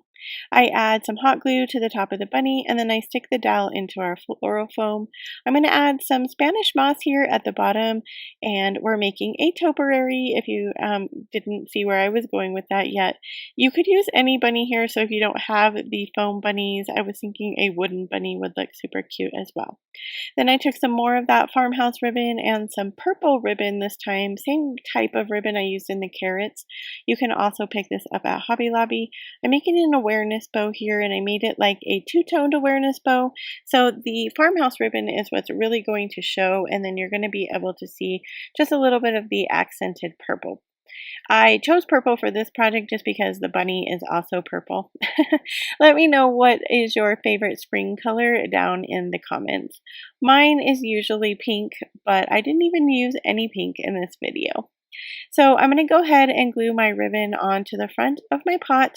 I add some hot glue to the top of the bunny, and then I stick the dowel into our floral foam. I'm going to add some Spanish moss here at the bottom, and we're making a topiary. If you didn't see where I was going with that yet, you could use any bunny here, so if you don't have the foam bunnies, I was thinking a wooden bunny would look super cute as well. Then I took some more of that farmhouse ribbon and some purple ribbon this time, same type of ribbon I used in the carrots. You can also pick this up at Hobby Lobby. I'm making an awareness bow here, and I made it like a two-toned awareness bow. So the farmhouse ribbon is what's really going to show, and then you're going to be able to see just a little bit of the accented purple. I chose purple for this project just because the bunny is also purple. Let me know what is your favorite spring color down in the comments. Mine is usually pink, but I didn't even use any pink in this video. So I'm going to go ahead and glue my ribbon onto the front of my pot.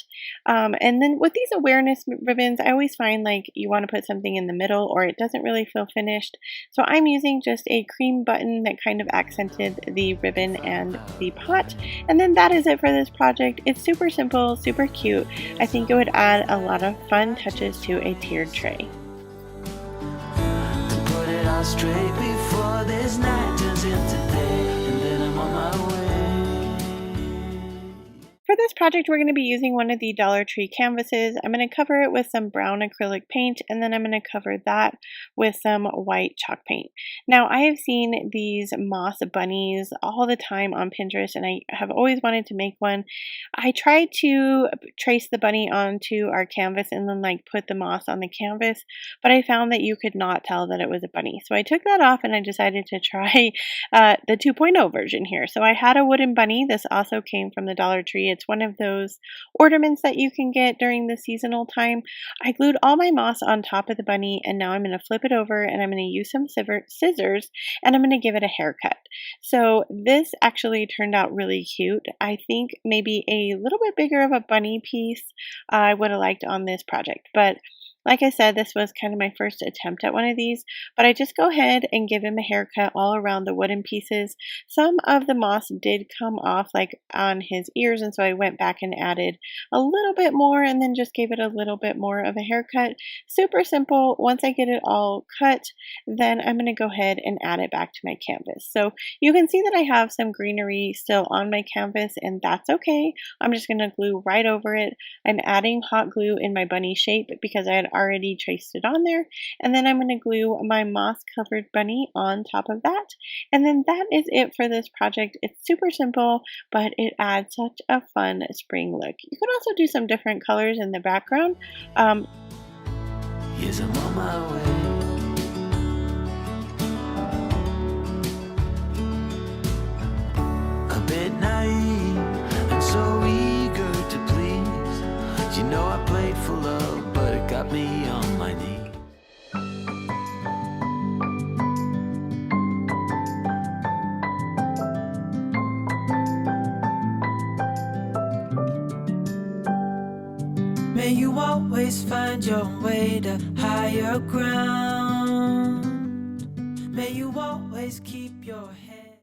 And then with these awareness ribbons, I always find like you want to put something in the middle or it doesn't really feel finished. So I'm using just a cream button that kind of accented the ribbon and the pot. And then that is it for this project. It's super simple, super cute. I think it would add a lot of fun touches to a tiered tray. To put it all straight before this night turns into day, and then I'm on my way. For this project, we're going to be using one of the Dollar Tree canvases. I'm going to cover it with some brown acrylic paint, and then I'm going to cover that with some white chalk paint. Now, I have seen these moss bunnies all the time on Pinterest, and I have always wanted to make one. I tried to trace the bunny onto our canvas and then like put the moss on the canvas, but I found that you could not tell that it was a bunny. So I took that off and I decided to try the 2.0 version here. So I had a wooden bunny. This also came from the Dollar Tree. It's one of those ornaments that you can get during the seasonal time. I glued all my moss on top of the bunny, and now I'm going to flip it over and I'm going to use some scissors and I'm going to give it a haircut. So this actually turned out really cute. I think maybe a little bit bigger of a bunny piece I would have liked on this project, but like I said, this was kind of my first attempt at one of these, but I just go ahead and give him a haircut all around the wooden pieces. Some of the moss did come off like on his ears, and so I went back and added a little bit more and then just gave it a little bit more of a haircut. Super simple. Once I get it all cut, then I'm going to go ahead and add it back to my canvas. So you can see that I have some greenery still on my canvas, and that's okay. I'm just going to glue right over it. I'm adding hot glue in my bunny shape because I had already traced it on there, and then I'm going to glue my moss covered bunny on top of that, and then that is it for this project. It's super simple, but it adds such a fun spring look. You could also do some different colors in the background. Yes, I'm on my way. A bit naive and so eager to please. You know I played for love, but it got me on my knees. May you always find your way to higher ground. May you always keep your head